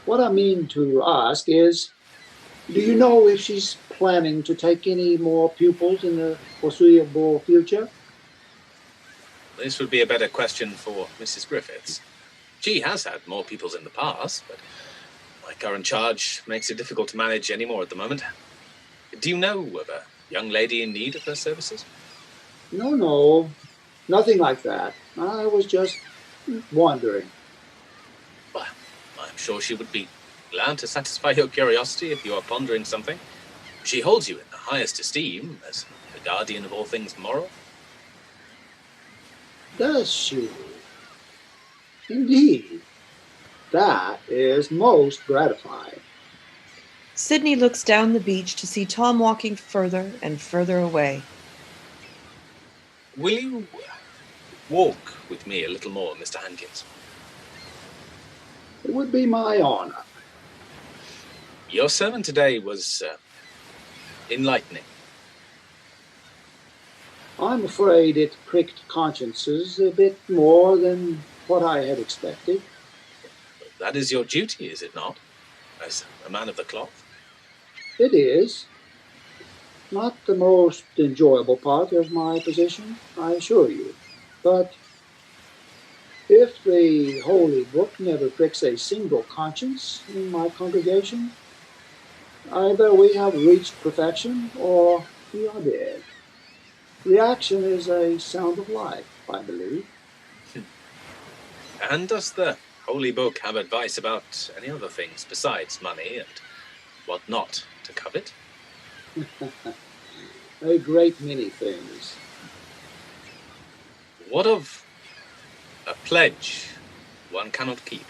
Speaker 8: What I mean to ask is, do you know if she's planning to take any more pupils in the foreseeable future?
Speaker 11: This would be a better question for Mrs. Griffiths. She has had more pupils in the past, but my current charge makes it difficult to manage any more at the moment. Do you know of a young lady in need of her services?
Speaker 8: No, nothing like that. I was just wondering.
Speaker 11: Well, I'm sure she would be glad to satisfy your curiosity if you are pondering something. She holds you in the highest esteem as the guardian of all things moral.
Speaker 8: Does she? Indeed. That is most gratifying.
Speaker 6: Sidney looks down the beach to see Tom walking further and further away.
Speaker 11: Will you walk with me a little more, Mr. Hankins?
Speaker 8: It would be my honor.
Speaker 11: Your sermon today was enlightening.
Speaker 8: I'm afraid it pricked consciences a bit more than what I had expected.
Speaker 11: That is your duty, is it not? As a man of the cloth?
Speaker 8: It is. Not the most enjoyable part of my position, I assure you. But if the Holy Book never pricks a single conscience in my congregation, either we have reached perfection or we are dead. Reaction is a sound of life, I believe.
Speaker 11: And does the Holy Book have advice about any other things besides money and what not to covet?
Speaker 8: A great many things.
Speaker 11: What of a pledge one cannot keep?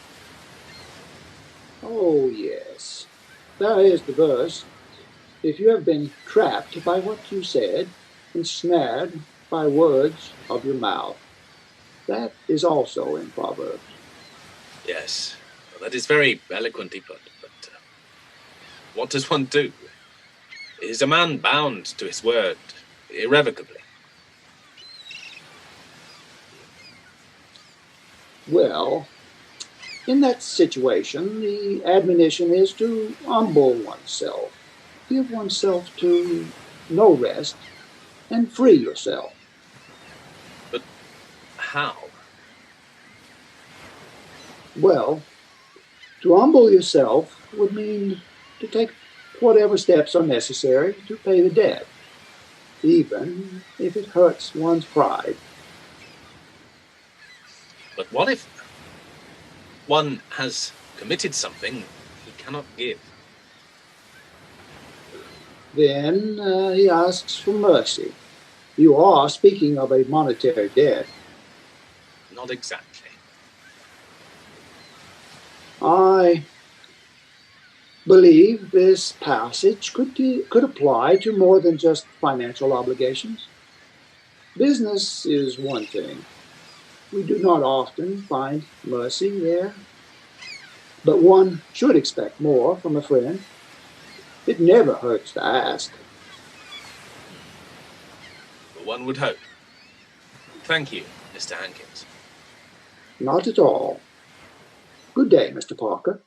Speaker 8: Oh, yes. There is the verse. If you have been trapped by what you said, ensnared by words of your mouth. That is also in Proverbs.
Speaker 11: Yes, well, that is very eloquently put, but what does one do? Is a man bound to his word irrevocably?
Speaker 8: Well, in that situation, the admonition is to humble oneself, give oneself to no rest, and free yourself.
Speaker 11: But how?
Speaker 8: Well, to humble yourself would mean to take whatever steps are necessary to pay the debt, even if it hurts one's pride.
Speaker 11: But what if one has committed something he cannot give?
Speaker 8: Then he asks for mercy. You are speaking of a monetary debt.
Speaker 11: Not exactly.
Speaker 8: I believe this passage could apply to more than just financial obligations. Business is one thing. We do not often find mercy there, but one should expect more from a friend. It never hurts to ask.
Speaker 11: One would hope. Thank you, Mr. Hankins.
Speaker 8: Not at all. Good day, Mr. Parker.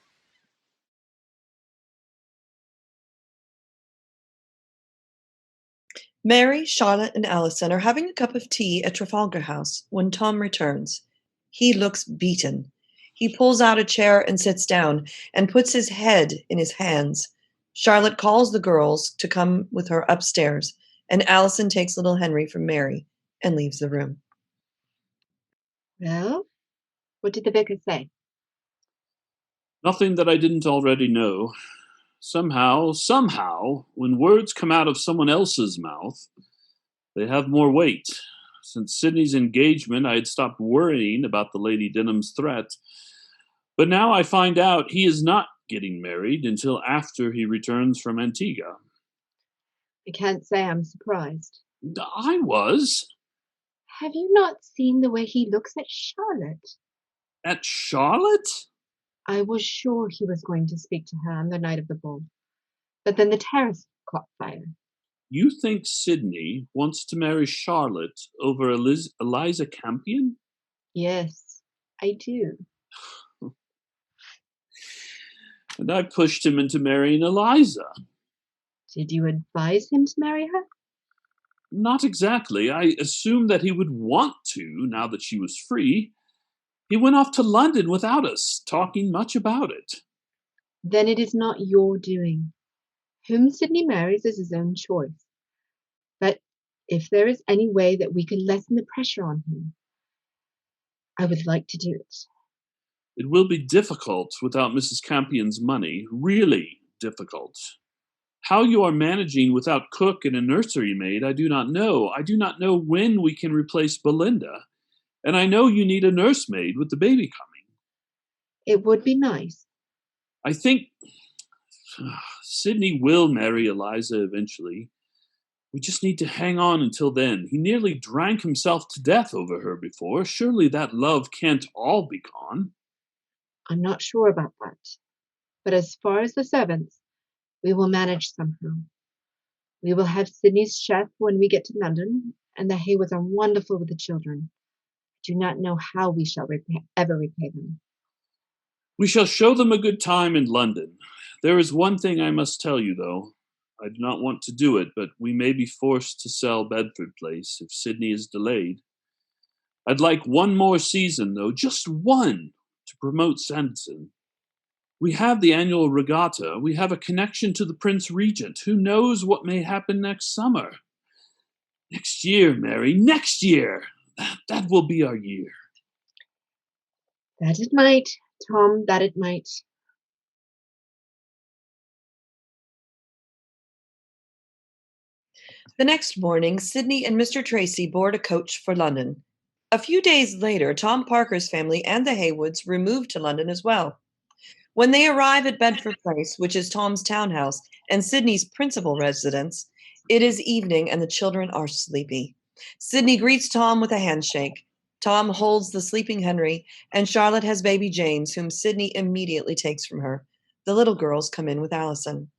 Speaker 6: Mary, Charlotte, and Allison are having a cup of tea at Trafalgar House when Tom returns. He looks beaten. He pulls out a chair and sits down and puts his head in his hands. Charlotte calls the girls to come with her upstairs, and Allison takes little Henry from Mary and leaves the room.
Speaker 3: Well, what did the vicar say?
Speaker 7: Nothing that I didn't already know. Somehow, when words come out of someone else's mouth, they have more weight. Since Sidney's engagement, I had stopped worrying about the Lady Denham's threat. But now I find out he is not getting married until after he returns from Antigua.
Speaker 3: I can't say I'm surprised.
Speaker 7: I was.
Speaker 3: Have you not seen the way he looks at Charlotte?
Speaker 7: At Charlotte?
Speaker 3: I was sure he was going to speak to her on the night of the ball. But then the terrace caught fire.
Speaker 7: You think Sidney wants to marry Charlotte over Eliza Campion?
Speaker 3: Yes, I do.
Speaker 7: And I pushed him into marrying Eliza.
Speaker 3: Did you advise him to marry her?
Speaker 7: Not exactly. I assumed that he would want to, now that she was free. He went off to London without us, talking much about it.
Speaker 3: Then it is not your doing. Whom Sidney marries is his own choice. But if there is any way that we could lessen the pressure on him, I would like to do it.
Speaker 7: It will be difficult without Mrs. Campion's money, really difficult. How you are managing without cook and a nursery maid, I do not know. I do not know when we can replace Belinda. And I know you need a nursemaid with the baby coming.
Speaker 3: It would be nice.
Speaker 7: I think Sidney will marry Eliza eventually. We just need to hang on until then. He nearly drank himself to death over her before. Surely that love can't all be gone.
Speaker 3: I'm not sure about that. But as far as the servants, we will manage somehow. We will have Sidney's chef when we get to London, and the Heywoods are wonderful with the children. I do not know how we shall ever repay them.
Speaker 7: We shall show them a good time in London. There is one thing I must tell you, though. I do not want to do it, but we may be forced to sell Bedford Place if Sidney is delayed. I'd like one more season, though, just one, to promote Sanditon. We have the annual regatta. We have a connection to the Prince Regent. Who knows what may happen next summer? Next year, Mary, next year! That will be our year.
Speaker 3: That it might, Tom, that it might.
Speaker 6: The next morning, Sidney and Mr. Tracy board a coach for London. A few days later, Tom Parker's family and the Heywoods removed to London as well. When they arrive at Bedford Place, which is Tom's townhouse and Sidney's principal residence, it is evening and the children are sleepy. Sidney greets Tom with a handshake. Tom holds the sleeping Henry, and Charlotte has baby James, whom Sidney immediately takes from her. The little girls come in with Allison.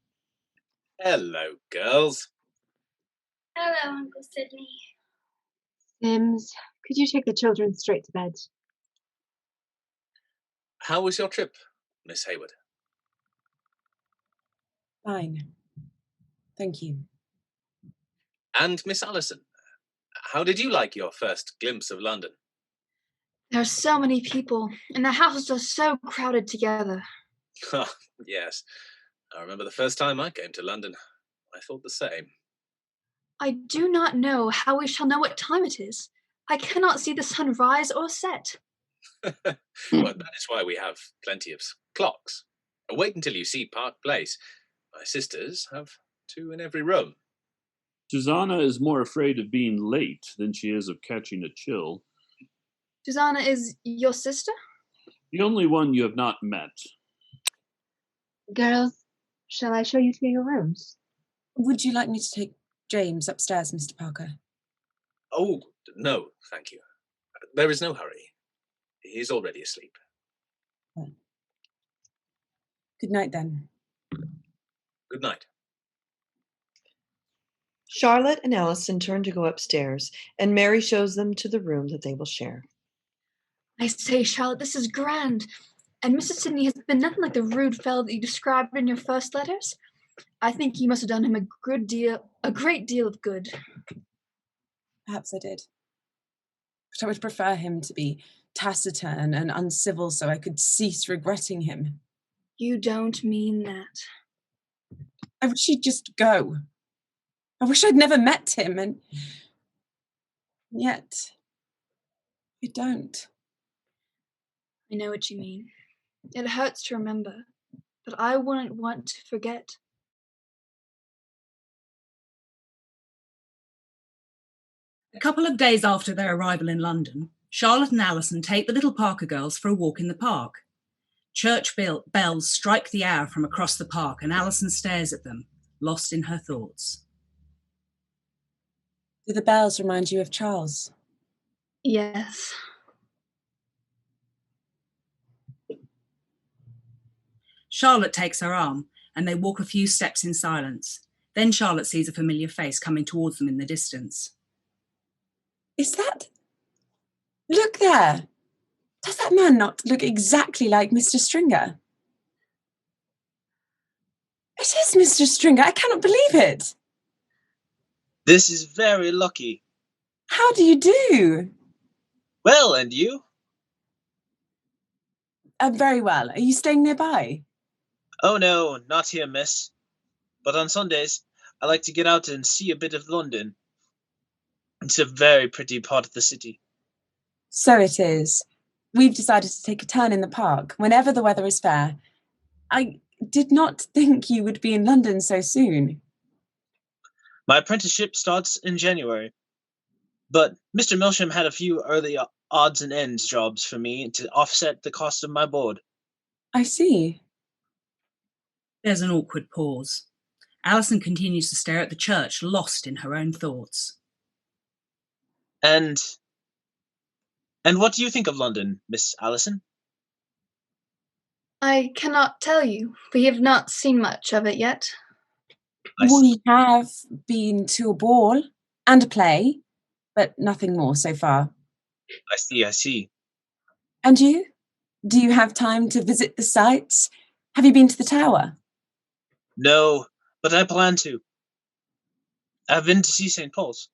Speaker 11: Hello, girls.
Speaker 12: Hello, Uncle Sidney.
Speaker 3: Sims, could you take the children straight to bed?
Speaker 11: How was your trip, Miss Heywood?
Speaker 5: Fine. Thank you.
Speaker 11: And Miss Allison, how did you like your first glimpse of London?
Speaker 2: There are so many people, and the houses are so crowded together.
Speaker 11: Yes, I remember the first time I came to London. I thought the same.
Speaker 2: I do not know how we shall know what time it is. I cannot see the sun rise or set.
Speaker 11: Well, that is why we have plenty of clocks. Wait until you see Park Place. My sisters have 2 in every room.
Speaker 7: Georgiana is more afraid of being late than she is of catching a chill.
Speaker 2: Georgiana is your sister?
Speaker 7: The only one you have not met.
Speaker 3: Girls, shall I show you to your rooms?
Speaker 5: Would you like me to take James upstairs, Mr. Parker?
Speaker 11: Oh, no, thank you. There is no hurry. He is already asleep.
Speaker 5: Well, good night, then.
Speaker 11: Good night.
Speaker 6: Charlotte and Allison turn to go upstairs, and Mary shows them to the room that they will share.
Speaker 2: I say, Charlotte, this is grand. And Mr. Sidney has been nothing like the rude fellow that you described in your first letters. I think you must have done him a great deal of good.
Speaker 5: Perhaps I did. But I would prefer him to be taciturn and uncivil so I could cease regretting him.
Speaker 2: You don't mean that.
Speaker 5: I wish he'd just go. I wish I'd never met him, and yet I don't.
Speaker 2: I know what you mean. It hurts to remember, but I wouldn't want to forget.
Speaker 1: A couple of days after their arrival in London, Charlotte and Alison take the little Parker girls for a walk in the park. Church bells strike the hour from across the park, and Alison stares at them, lost in her thoughts.
Speaker 5: Do the bells remind you of Charles?
Speaker 2: Yes.
Speaker 1: Charlotte takes her arm, and they walk a few steps in silence. Then Charlotte sees a familiar face coming towards them in the distance.
Speaker 5: Is that... Look there! Does that man not look exactly like Mr. Stringer? It is Mr. Stringer. I cannot believe it.
Speaker 13: This is very lucky.
Speaker 5: How do you do?
Speaker 13: Well, and you?
Speaker 5: Very well. Are you staying nearby?
Speaker 13: Oh no, not here, miss. But on Sundays, I like to get out and see a bit of London. It's a very pretty part of the city.
Speaker 5: So it is. We've decided to take a turn in the park whenever the weather is fair. I did not think you would be in London so soon.
Speaker 13: My apprenticeship starts in January. But Mr. Milsham had a few early odds and ends jobs for me to offset the cost of my board.
Speaker 5: I see.
Speaker 1: There's an awkward pause. Alison continues to stare at the church, lost in her own thoughts.
Speaker 13: And what do you think of London, Miss Alison?
Speaker 2: I cannot tell you. We have not seen much of it yet.
Speaker 5: We have been to a ball and a play, but nothing more so far.
Speaker 13: I see.
Speaker 5: And you? Do you have time to visit the sights? Have you been to the tower?
Speaker 13: No, but I plan to. I've been to see St. Paul's.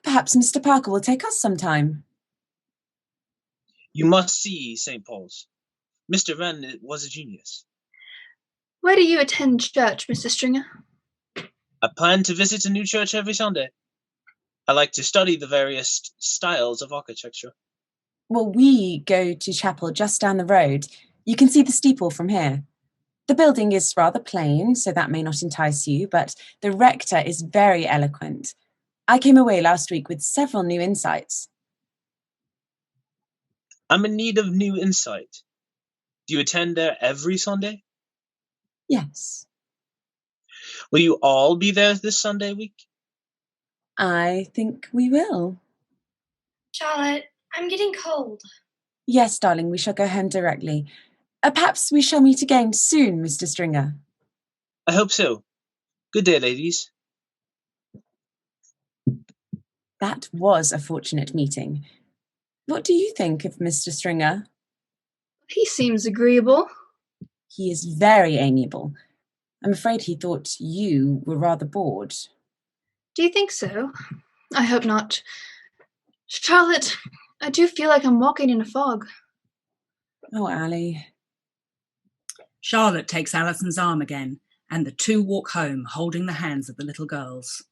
Speaker 5: Perhaps Mr. Parker will take us sometime.
Speaker 13: You must see St. Paul's. Mr. Wren was a genius.
Speaker 2: Where do you attend church, Mr. Stringer?
Speaker 13: I plan to visit a new church every Sunday. I like to study the various styles of architecture.
Speaker 5: Well, we go to chapel just down the road. You can see the steeple from here. The building is rather plain, so that may not entice you, but the rector is very eloquent. I came away last week with several new insights.
Speaker 13: I'm in need of new insight. Do you attend there every Sunday?
Speaker 5: Yes.
Speaker 13: Will you all be there this Sunday week?
Speaker 5: I think we will.
Speaker 12: Charlotte, I'm getting cold.
Speaker 5: Yes, darling, we shall go home directly. Perhaps we shall meet again soon, Mr. Stringer.
Speaker 13: I hope so. Good day, ladies.
Speaker 5: That was a fortunate meeting. What do you think of Mr. Stringer?
Speaker 2: He seems agreeable.
Speaker 5: He is very amiable. I'm afraid he thought you were rather bored.
Speaker 2: Do you think so? I hope not. Charlotte, I do feel like I'm walking in a fog.
Speaker 5: Oh, Allie.
Speaker 1: Charlotte takes Alison's arm again, and the two walk home, holding the hands of the little girls.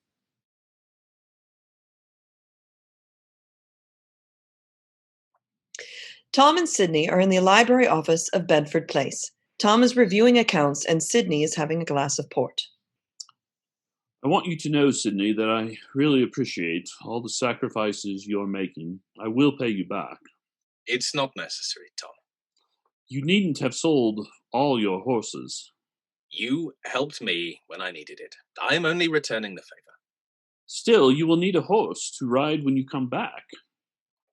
Speaker 6: Tom and Sydney are in the library office of Bedford Place. Tom is reviewing accounts, and Sydney is having a glass of port.
Speaker 7: I want you to know, Sydney, that I really appreciate all the sacrifices you're making. I will pay you back.
Speaker 11: It's not necessary, Tom.
Speaker 7: You needn't have sold all your horses.
Speaker 11: You helped me when I needed it. I am only returning the favor.
Speaker 7: Still, you will need a horse to ride when you come back.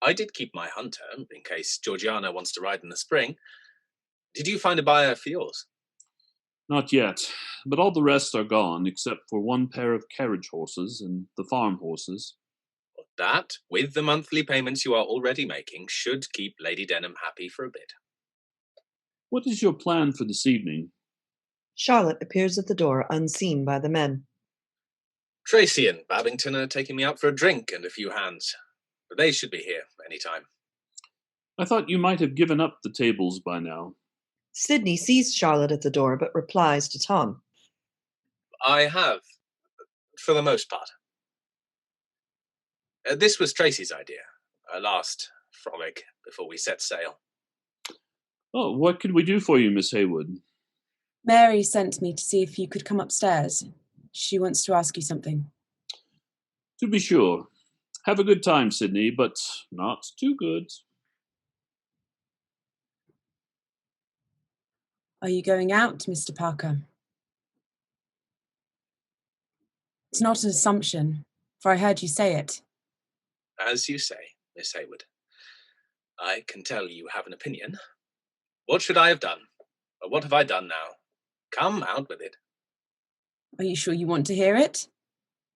Speaker 11: I did keep my hunter, in case Georgiana wants to ride in the spring. Did you find a buyer for yours?
Speaker 7: Not yet, but all the rest are gone, except for one pair of carriage horses and the farm horses.
Speaker 11: That, with the monthly payments you are already making, should keep Lady Denham happy for a bit.
Speaker 7: What is your plan for this evening?
Speaker 6: Charlotte appears at the door, unseen by the men.
Speaker 11: Tracy and Babington are taking me out for a drink and a few hands, but they should be here any time.
Speaker 7: I thought you might have given up the tables by now.
Speaker 6: Sydney sees Charlotte at the door, but replies to Tom.
Speaker 11: I have, for the most part. This was Tracy's idea, our last frolic before we set sail.
Speaker 7: Oh, what could we do for you, Miss Heywood?
Speaker 5: Mary sent me to see if you could come upstairs. She wants to ask you something.
Speaker 7: To be sure. Have a good time, Sydney, but not too good.
Speaker 5: Are you going out, Mr. Parker? It's not an assumption, for I heard you say it.
Speaker 11: As you say, Miss Heywood. I can tell you have an opinion. What should I have done? Or what have I done now? Come, out with it.
Speaker 5: Are you sure you want to hear it?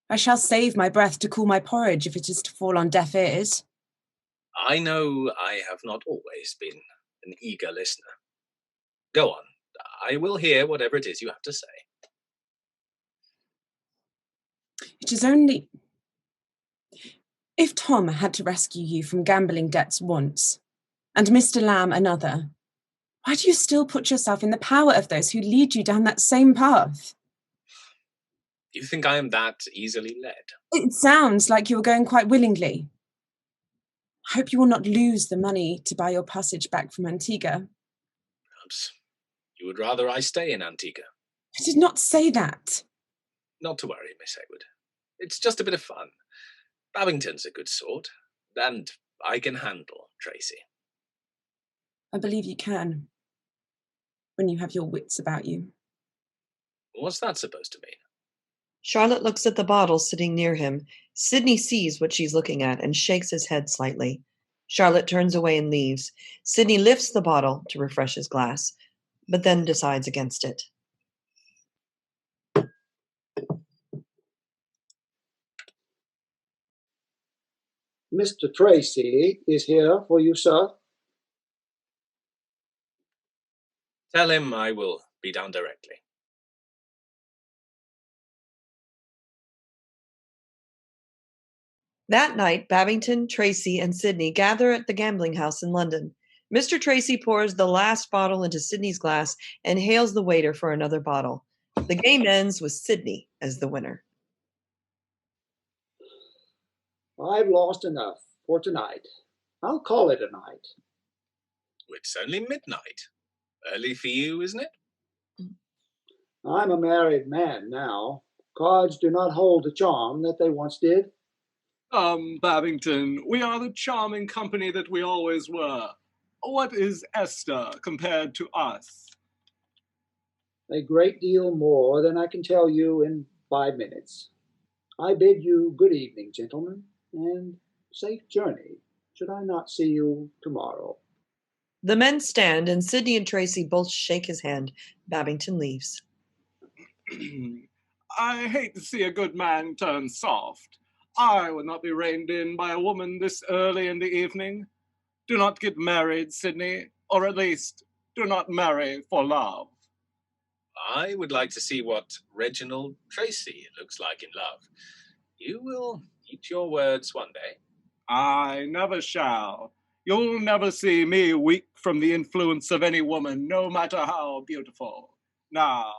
Speaker 5: I shall save my breath to cool my porridge if it is to fall on deaf ears.
Speaker 11: I know I have not always been an eager listener. Go on. I will hear whatever it is you have to say.
Speaker 5: It is only... If Tom had to rescue you from gambling debts once, and Mr. Lamb another, why do you still put yourself in the power of those who lead you down that same path?
Speaker 11: You think I am that easily led?
Speaker 5: It sounds like you are going quite willingly. I hope you will not lose the money to buy your passage back from Antigua.
Speaker 11: Perhaps you would rather I stay in Antigua.
Speaker 5: I did not say that.
Speaker 11: Not to worry, Miss Heywood. It's just a bit of fun. Babington's a good sort, and I can handle Tracy.
Speaker 5: I believe you can, when you have your wits about you.
Speaker 11: What's that supposed to mean?
Speaker 6: Charlotte looks at the bottle sitting near him. Sydney sees what she's looking at and shakes his head slightly. Charlotte turns away and leaves. Sydney lifts the bottle to refresh his glass, but then decides against it.
Speaker 8: Mr. Tracy is here for you, sir.
Speaker 11: Tell him I will be down directly.
Speaker 6: That night, Babington, Tracy, and Sydney gather at the gambling house in London. Mr. Tracy pours the last bottle into Sydney's glass and hails the waiter for another bottle. The game ends with Sydney as the winner.
Speaker 8: I've lost enough for tonight. I'll call it a night.
Speaker 11: It's only midnight. Early for you, isn't it?
Speaker 8: I'm a married man now. Cards do not hold the charm that they once did.
Speaker 14: Babington, we are the charming company that we always were. What is Esther compared to us?
Speaker 8: A great deal more than I can tell you in 5 minutes. I bid you good evening, gentlemen, and safe journey, should I not see you tomorrow.
Speaker 6: The men stand, and Sydney and Tracy both shake his hand. Babington leaves.
Speaker 14: I hate to see a good man turn soft. I would not be reined in by a woman this early in the evening. Do not get married, Sydney, or at least do not marry for love.
Speaker 11: I would like to see what Reginald Tracy looks like in love. You will eat your words one day.
Speaker 14: I never shall. You'll never see me weak from the influence of any woman, no matter how beautiful. Now,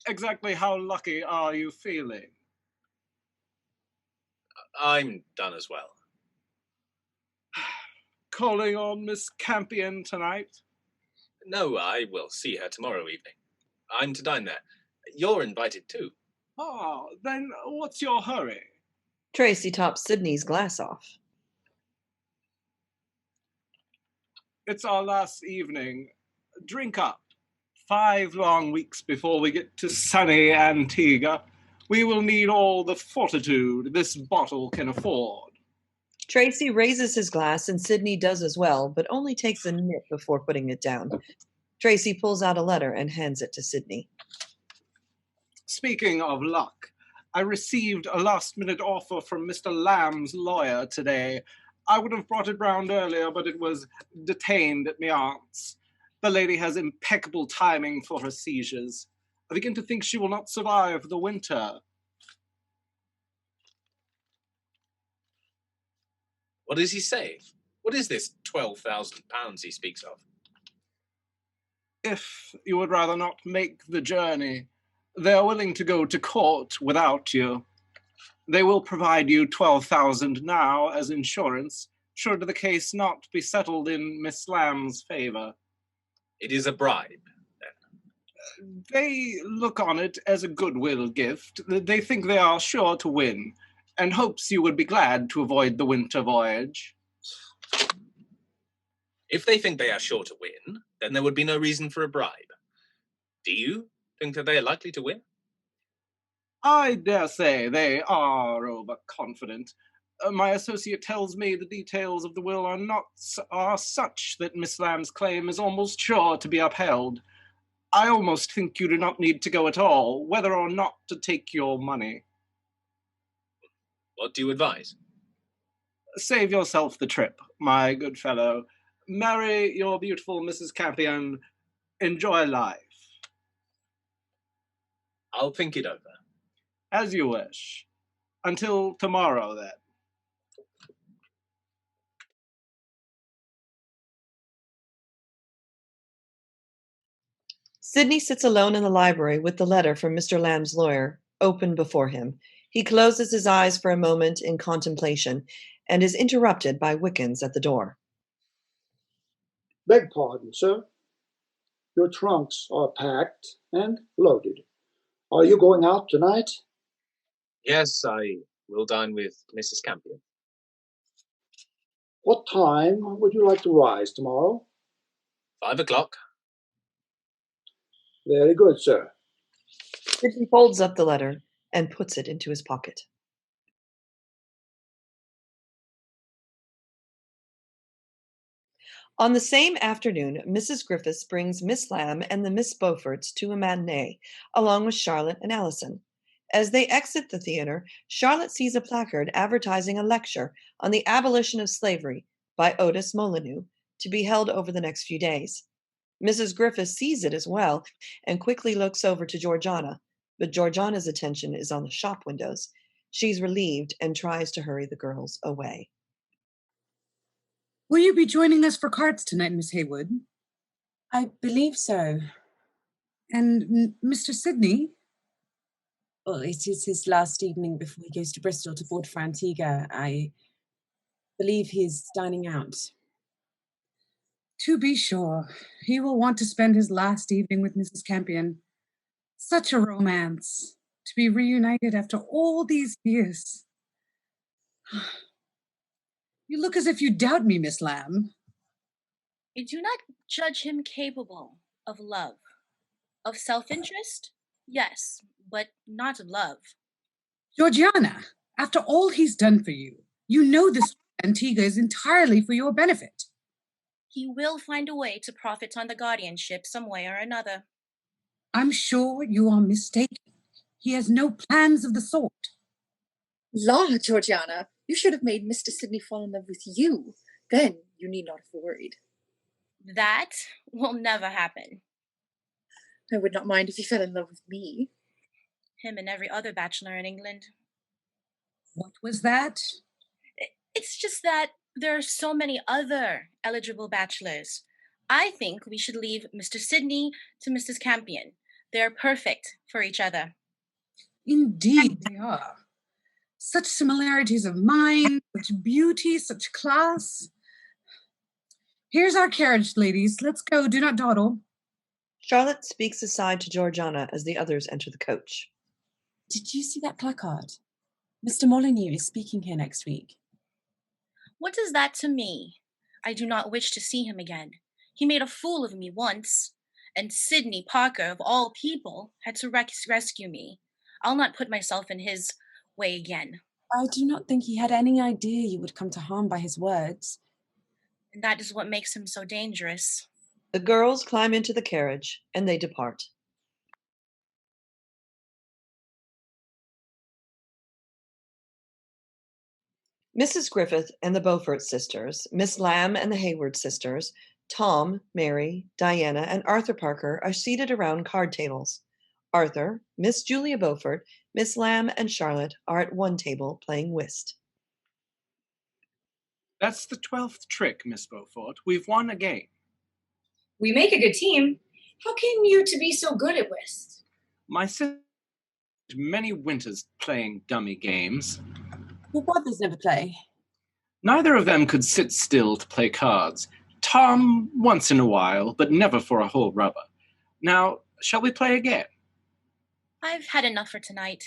Speaker 14: exactly how lucky are you feeling?
Speaker 11: I'm done as well.
Speaker 14: Calling on Miss Campion tonight?
Speaker 11: No, I will see her tomorrow evening. I'm to dine there. You're invited too.
Speaker 14: Ah, then what's your hurry?
Speaker 6: Tracy tops Sydney's glass off.
Speaker 14: It's our last evening. Drink up. 5 long weeks before we get to sunny Antigua. We will need all the fortitude this bottle can afford.
Speaker 6: Tracy raises his glass and Sydney does as well, but only takes a nip before putting it down. Tracy pulls out a letter and hands it to Sydney.
Speaker 14: Speaking of luck, I received a last-minute offer from Mr. Lamb's lawyer today. I would have brought it round earlier, but it was detained at my aunt's. The lady has impeccable timing for her seizures. I begin to think she will not survive the winter.
Speaker 11: What does he say? What is this £12,000 he speaks of?
Speaker 14: If you would rather not make the journey, they are willing to go to court without you. They will provide you $12,000 now as insurance, should the case not be settled in Miss Lamb's favour.
Speaker 11: It is a bribe,
Speaker 14: then? They look on it as a goodwill gift. They think they are sure to win, and hopes you would be glad to avoid the winter voyage.
Speaker 11: If they think they are sure to win, then there would be no reason for a bribe. Do you think that they are likely to win?
Speaker 14: I dare say they are overconfident. My associate tells me the details of the will are such that Miss Lamb's claim is almost sure to be upheld. I almost think you do not need to go at all, whether or not to take your money.
Speaker 11: What do you advise?
Speaker 14: Save yourself the trip, my good fellow. Marry your beautiful Mrs. Campion. Enjoy life.
Speaker 11: I'll think it over.
Speaker 14: As you wish. Until tomorrow, then.
Speaker 6: Sydney sits alone in the library with the letter from Mr. Lamb's lawyer open before him. He closes his eyes for a moment in contemplation and is interrupted by Wickens at the door.
Speaker 8: Beg pardon, sir. Your trunks are packed and loaded. Are you going out tonight?
Speaker 11: Yes, I will dine with Mrs. Campion.
Speaker 8: What time would you like to rise tomorrow?
Speaker 11: 5 o'clock.
Speaker 8: Very good, sir.
Speaker 6: Sydney folds up the letter and puts it into his pocket. On the same afternoon, Mrs. Griffiths brings Miss Lamb and the Miss Beauforts to a matinee, along with Charlotte and Allison. As they exit the theater, Charlotte sees a placard advertising a lecture on the abolition of slavery by Otis Molyneux, to be held over the next few days. Mrs. Griffiths sees it as well and quickly looks over to Georgiana, but Georgiana's attention is on the shop windows. She's relieved and tries to hurry the girls away.
Speaker 15: Will you be joining us for cards tonight, Miss Heywood?
Speaker 5: I believe so.
Speaker 15: And Mr. Sidney?
Speaker 5: Well, it is his last evening before he goes to Bristol to board for Antigua. I believe he is dining out.
Speaker 15: To be sure, he will want to spend his last evening with Mrs. Campion. Such a romance, to be reunited after all these years. You look as if you doubt me, Miss Lamb.
Speaker 16: I do not judge him capable of love. Of self-interest? Yes, but not of love.
Speaker 15: Georgiana, after all he's done for you, you know this Antigua is entirely for your benefit.
Speaker 16: He will find a way to profit on the guardianship some way or another.
Speaker 15: I'm sure you are mistaken. He has no plans of the sort.
Speaker 10: La, Georgiana, you should have made Mr. Sidney fall in love with you. Then you need not have worried.
Speaker 16: That will never happen.
Speaker 10: I would not mind if he fell in love with me.
Speaker 16: Him and every other bachelor in England.
Speaker 15: What was that?
Speaker 16: It's just that There are so many other eligible bachelors. I think we should leave Mr. Sidney to Mrs. Campion. They're perfect for each other.
Speaker 15: Indeed, they are. Such similarities of mind, such beauty, such class. Here's our carriage, ladies. Let's go. Do not dawdle.
Speaker 6: Charlotte speaks aside to Georgiana as the others enter the coach.
Speaker 5: Did you see that placard? Mr. Molyneux is speaking here next week.
Speaker 16: What is that to me? I do not wish to see him again. He made a fool of me once, and Sidney Parker, of all people, had to rescue me. I'll not put myself in his way again.
Speaker 5: I do not think he had any idea you would come to harm by his words.
Speaker 16: And that is what makes him so dangerous.
Speaker 6: The girls climb into the carriage, and they depart. Mrs. Griffith and the Beaufort sisters, Miss Lamb and the Heywood sisters, Tom, Mary, Diana, and Arthur Parker are seated around card tables. Arthur, Miss Julia Beaufort, Miss Lamb, and Charlotte are at one table playing whist.
Speaker 9: That's the 12th trick, Miss Beaufort. We've won a game.
Speaker 17: We make a good team. How came you to be so good at whist?
Speaker 9: My sister spent many winters playing dummy games.
Speaker 5: Your brothers never play.
Speaker 9: Neither of them could sit still to play cards. Tom once in a while, but never for a whole rubber. Now, shall we play again?
Speaker 16: I've had enough for tonight.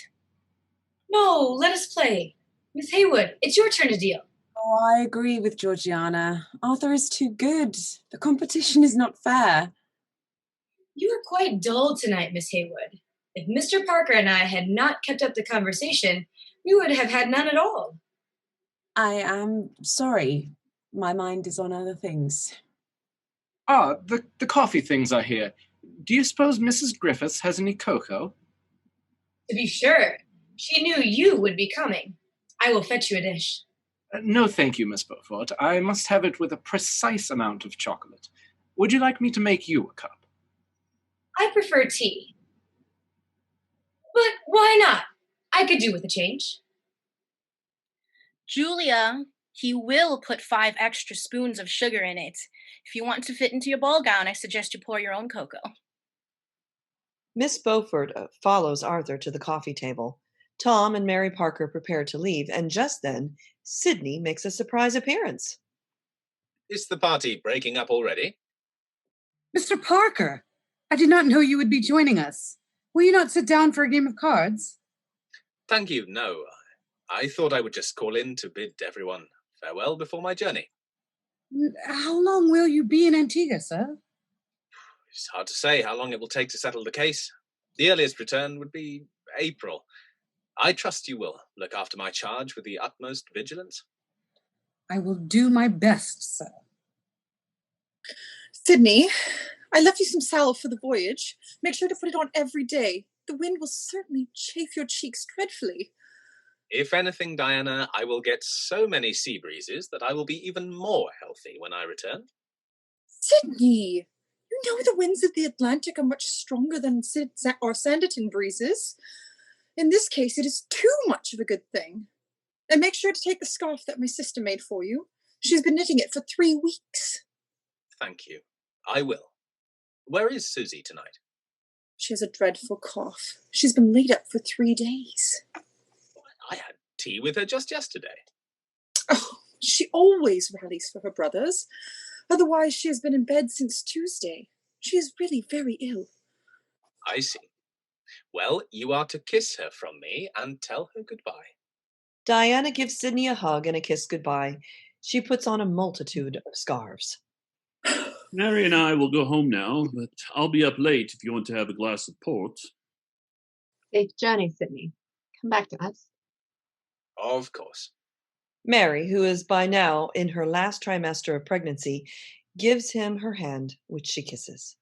Speaker 17: No, let us play. Miss Heywood, it's your turn to deal.
Speaker 5: Oh, I agree with Georgiana. Arthur is too good. The competition is not fair.
Speaker 17: You are quite dull tonight, Miss Heywood. If Mr. Parker and I had not kept up the conversation, we would have had none at all.
Speaker 5: I am sorry. My mind is on other things.
Speaker 9: Ah, the coffee things are here. Do you suppose Mrs. Griffiths has any cocoa?
Speaker 17: To be sure. She knew you would be coming. I will fetch you a dish.
Speaker 9: No, thank you, Miss Beaufort. I must have it with a precise amount of chocolate. Would you like me to make you a cup?
Speaker 17: I prefer tea. But why not? I could do with a change.
Speaker 16: Julia, he will put 5 extra spoons of sugar in it. If you want to fit into your ball gown, I suggest you pour your own cocoa.
Speaker 6: Miss Beaufort follows Arthur to the coffee table. Tom and Mary Parker prepare to leave, and just then, Sidney makes a surprise appearance.
Speaker 11: Is the party breaking up already?
Speaker 15: Mr. Parker, I did not know you would be joining us. Will you not sit down for a game of cards?
Speaker 11: Thank you, no. I thought I would just call in to bid everyone farewell before my journey.
Speaker 15: How long will you be in Antigua, sir?
Speaker 11: It's hard to say how long it will take to settle the case. The earliest return would be April. I trust you will look after my charge with the utmost vigilance.
Speaker 15: I will do my best, sir.
Speaker 10: Sidney, I left you some salve for the voyage. Make sure to put it on every day. The wind will certainly chafe your cheeks dreadfully.
Speaker 11: If anything, Diana, I will get so many sea breezes that I will be even more healthy when I return.
Speaker 10: Sidney, you know the winds of the Atlantic are much stronger than Sanditon breezes. In this case, it is too much of a good thing. And make sure to take the scarf that my sister made for you. She's been knitting it for 3 weeks.
Speaker 11: Thank you. I will. Where is Susie tonight?
Speaker 10: She has a dreadful cough. She's been laid up for 3 days.
Speaker 11: I had tea with her just yesterday.
Speaker 10: Oh, she always rallies for her brothers. Otherwise, she has been in bed since Tuesday. She is really very ill.
Speaker 11: I see. Well, you are to kiss her from me and tell her goodbye.
Speaker 6: Diana gives Sidney a hug and a kiss goodbye. She puts on a multitude of scarves.
Speaker 7: Mary and I will go home now, but I'll be up late if you want to have a glass of port.
Speaker 3: Safe journey, Sidney. Come back to us.
Speaker 11: Of course.
Speaker 6: Mary, who is by now in her last trimester of pregnancy, gives him her hand, which she kisses.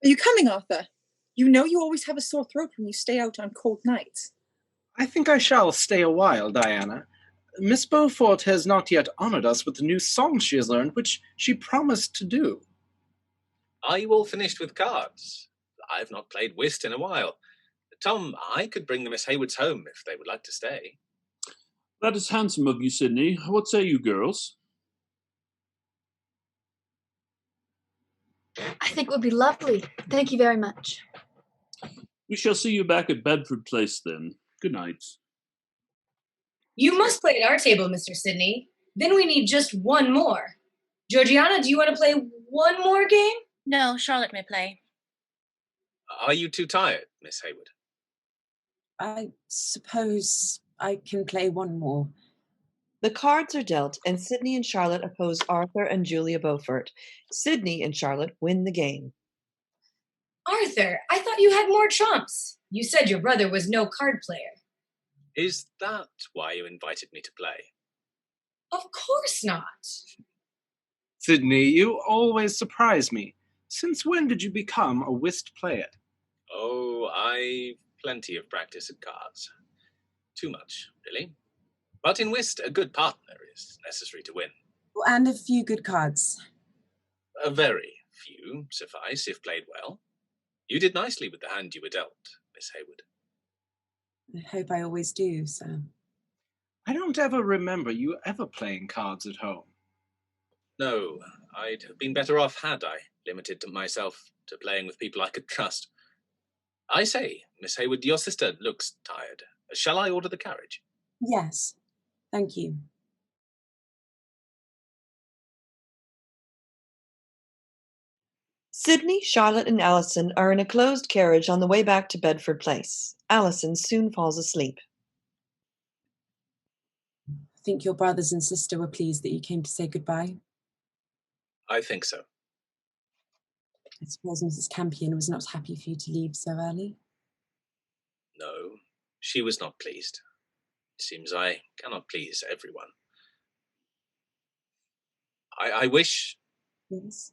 Speaker 10: Are you coming, Arthur? You know you always have a sore throat when you stay out on cold nights.
Speaker 9: I think I shall stay a while, Diana. Miss Beaufort has not yet honored us with the new song she has learned, which she promised to do.
Speaker 11: Are you all finished with cards? I've not played whist in a while. Tom, I could bring the Miss Heywoods home if they would like to stay.
Speaker 7: That is handsome of you, Sydney. What say you, girls?
Speaker 2: I think it would be lovely. Thank you very much.
Speaker 7: We shall see you back at Bedford Place, then. Good night.
Speaker 17: You must play at our table, Mr. Sidney. Then we need just one more. Georgiana, do you want to play one more game?
Speaker 16: No, Charlotte may play.
Speaker 11: Are you too tired, Miss Heywood?
Speaker 5: I suppose I can play one more.
Speaker 6: The cards are dealt, and Sidney and Charlotte oppose Arthur and Julia Beaufort. Sidney and Charlotte win the game.
Speaker 17: Arthur, I thought you had more trumps. You said your brother was no card player.
Speaker 11: Is that why you invited me to play?
Speaker 17: Of course not.
Speaker 9: Sidney, you always surprise me. Since when did you become a whist player?
Speaker 11: Oh, I've plenty of practice at cards. Too much, really. But in whist, a good partner is necessary to win.
Speaker 5: And a few good cards.
Speaker 11: A very few suffice if played well. You did nicely with the hand you were dealt, Miss Heywood.
Speaker 5: I hope I always do, sir.
Speaker 9: I don't ever remember you ever playing cards at home.
Speaker 11: No, I'd have been better off had I limited myself to playing with people I could trust. I say, Miss Heywood, your sister looks tired. Shall I order the carriage?
Speaker 5: Yes, thank you.
Speaker 6: Sidney, Charlotte, and Allison are in a closed carriage on the way back to Bedford Place. Allison soon falls asleep.
Speaker 5: I think your brothers and sister were pleased that you came to say goodbye.
Speaker 11: I think so.
Speaker 5: I suppose Mrs. Campion was not happy for you to leave so early.
Speaker 11: No, she was not pleased. It seems I cannot please everyone. I wish...
Speaker 5: Yes?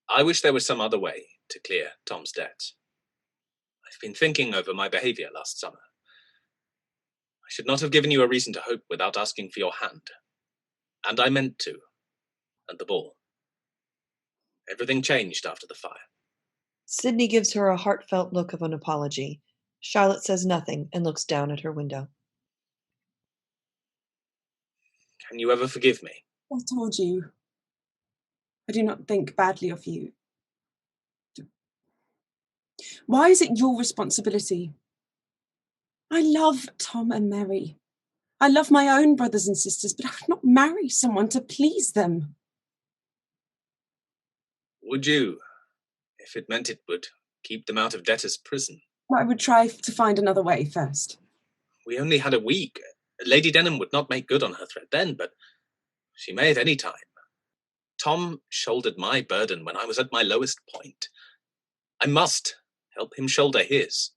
Speaker 11: I wish there was some other way to clear Tom's debts. I've been thinking over my behaviour last summer. I should not have given you a reason to hope without asking for your hand. And I meant to. At the ball. Everything changed after the fire.
Speaker 6: Sidney gives her a heartfelt look of an apology. Charlotte says nothing and looks down at her window.
Speaker 11: Can you ever forgive me?
Speaker 5: I told you. I do not think badly of you. Why is it your responsibility? I love Tom and Mary. I love my own brothers and sisters, but I would not marry someone to please them.
Speaker 11: Would you, if it meant it would keep them out of debtor's prison?
Speaker 5: I would try to find another way first.
Speaker 11: We only had a week. Lady Denham would not make good on her threat then, but she may at any time. Tom shouldered my burden when I was at my lowest point. I must help him shoulder his.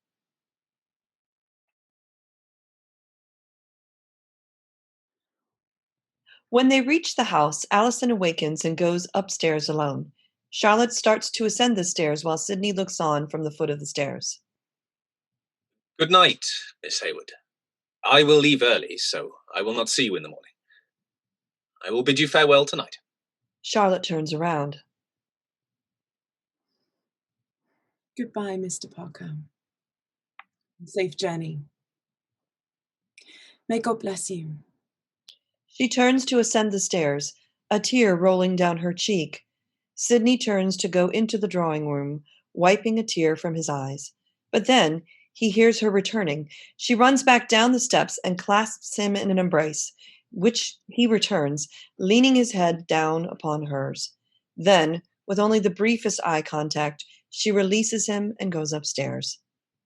Speaker 6: When they reach the house, Allison awakens and goes upstairs alone. Charlotte starts to ascend the stairs while Sidney looks on from the foot of the stairs.
Speaker 11: Good night, Miss Heywood. I will leave early, so I will not see you in the morning. I will bid you farewell tonight.
Speaker 6: Charlotte turns around.
Speaker 5: Goodbye, Mr. Parker. Safe journey. May God bless you.
Speaker 6: She turns to ascend the stairs, a tear rolling down her cheek. Sidney turns to go into the drawing room, wiping a tear from his eyes. But then he hears her returning. She runs back down the steps and clasps him in an embrace, which he returns, leaning his head down upon hers. Then, with only the briefest eye contact, she releases him and goes upstairs.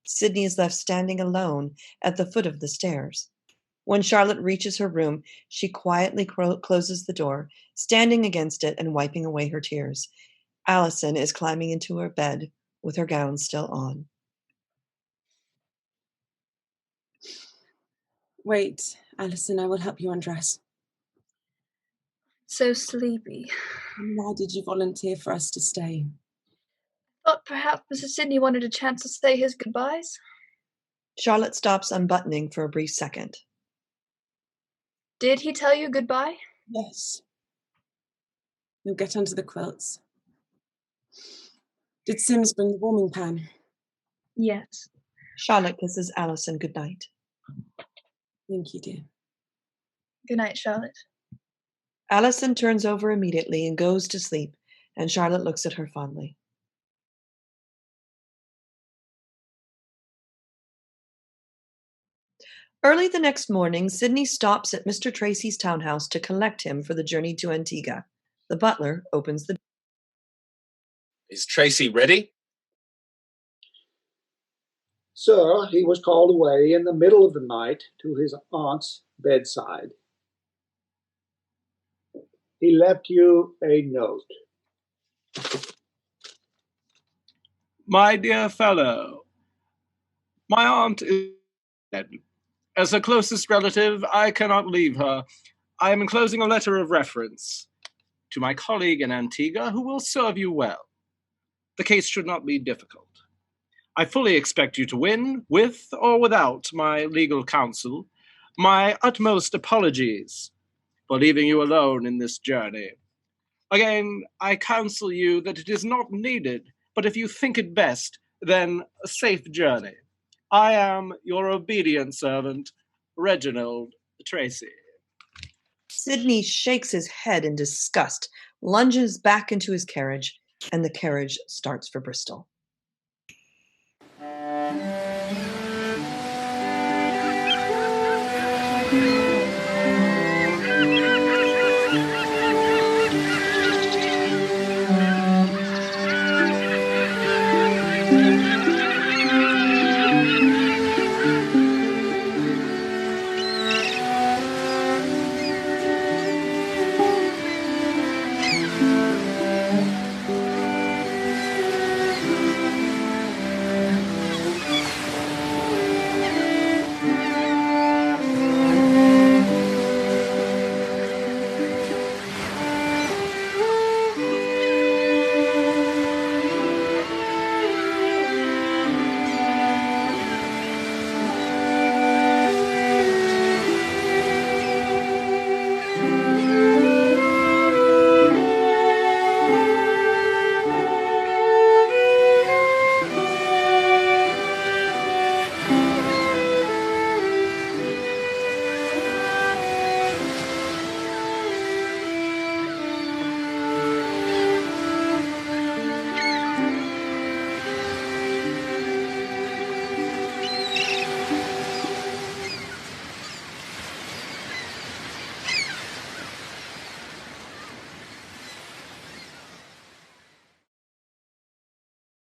Speaker 6: Sidney is left standing alone at the foot of the stairs. When Charlotte reaches her room, she quietly closes the door, standing against it and wiping away her tears. Allison is climbing into her bed with her gown still on.
Speaker 5: Wait, Allison, I will help you undress.
Speaker 2: So sleepy.
Speaker 5: Why did you volunteer for us to stay?
Speaker 2: Thought perhaps Mr. Sidney wanted a chance to say his goodbyes.
Speaker 6: Charlotte stops unbuttoning for a brief second.
Speaker 2: Did he tell you goodbye?
Speaker 5: Yes. You'll get under the quilts. Did Sims bring the warming pan?
Speaker 2: Yes.
Speaker 6: Charlotte kisses Allison goodnight.
Speaker 5: Thank you, dear.
Speaker 2: Good night, Charlotte.
Speaker 6: Alison turns over immediately and goes to sleep, and Charlotte looks at her fondly. Early the next morning, Sidney stops at Mr. Tracy's townhouse to collect him for the journey to Antigua. The butler opens the door.
Speaker 11: Is Tracy ready?
Speaker 8: Sir, he was called away in the middle of the night to his aunt's bedside. He left you a note.
Speaker 14: My dear fellow, my aunt is dead. As her closest relative, I cannot leave her. I am enclosing a letter of reference to my colleague in Antigua, who will serve you well. The case should not be difficult. I fully expect you to win, with or without my legal counsel. My utmost apologies for leaving you alone in this journey. Again, I counsel you that it is not needed, but if you think it best, then a safe journey. I am your obedient servant, Reginald Tracy.
Speaker 6: Sidney shakes his head in disgust, lunges back into his carriage, and the carriage starts for Bristol.
Speaker 2: Thank you.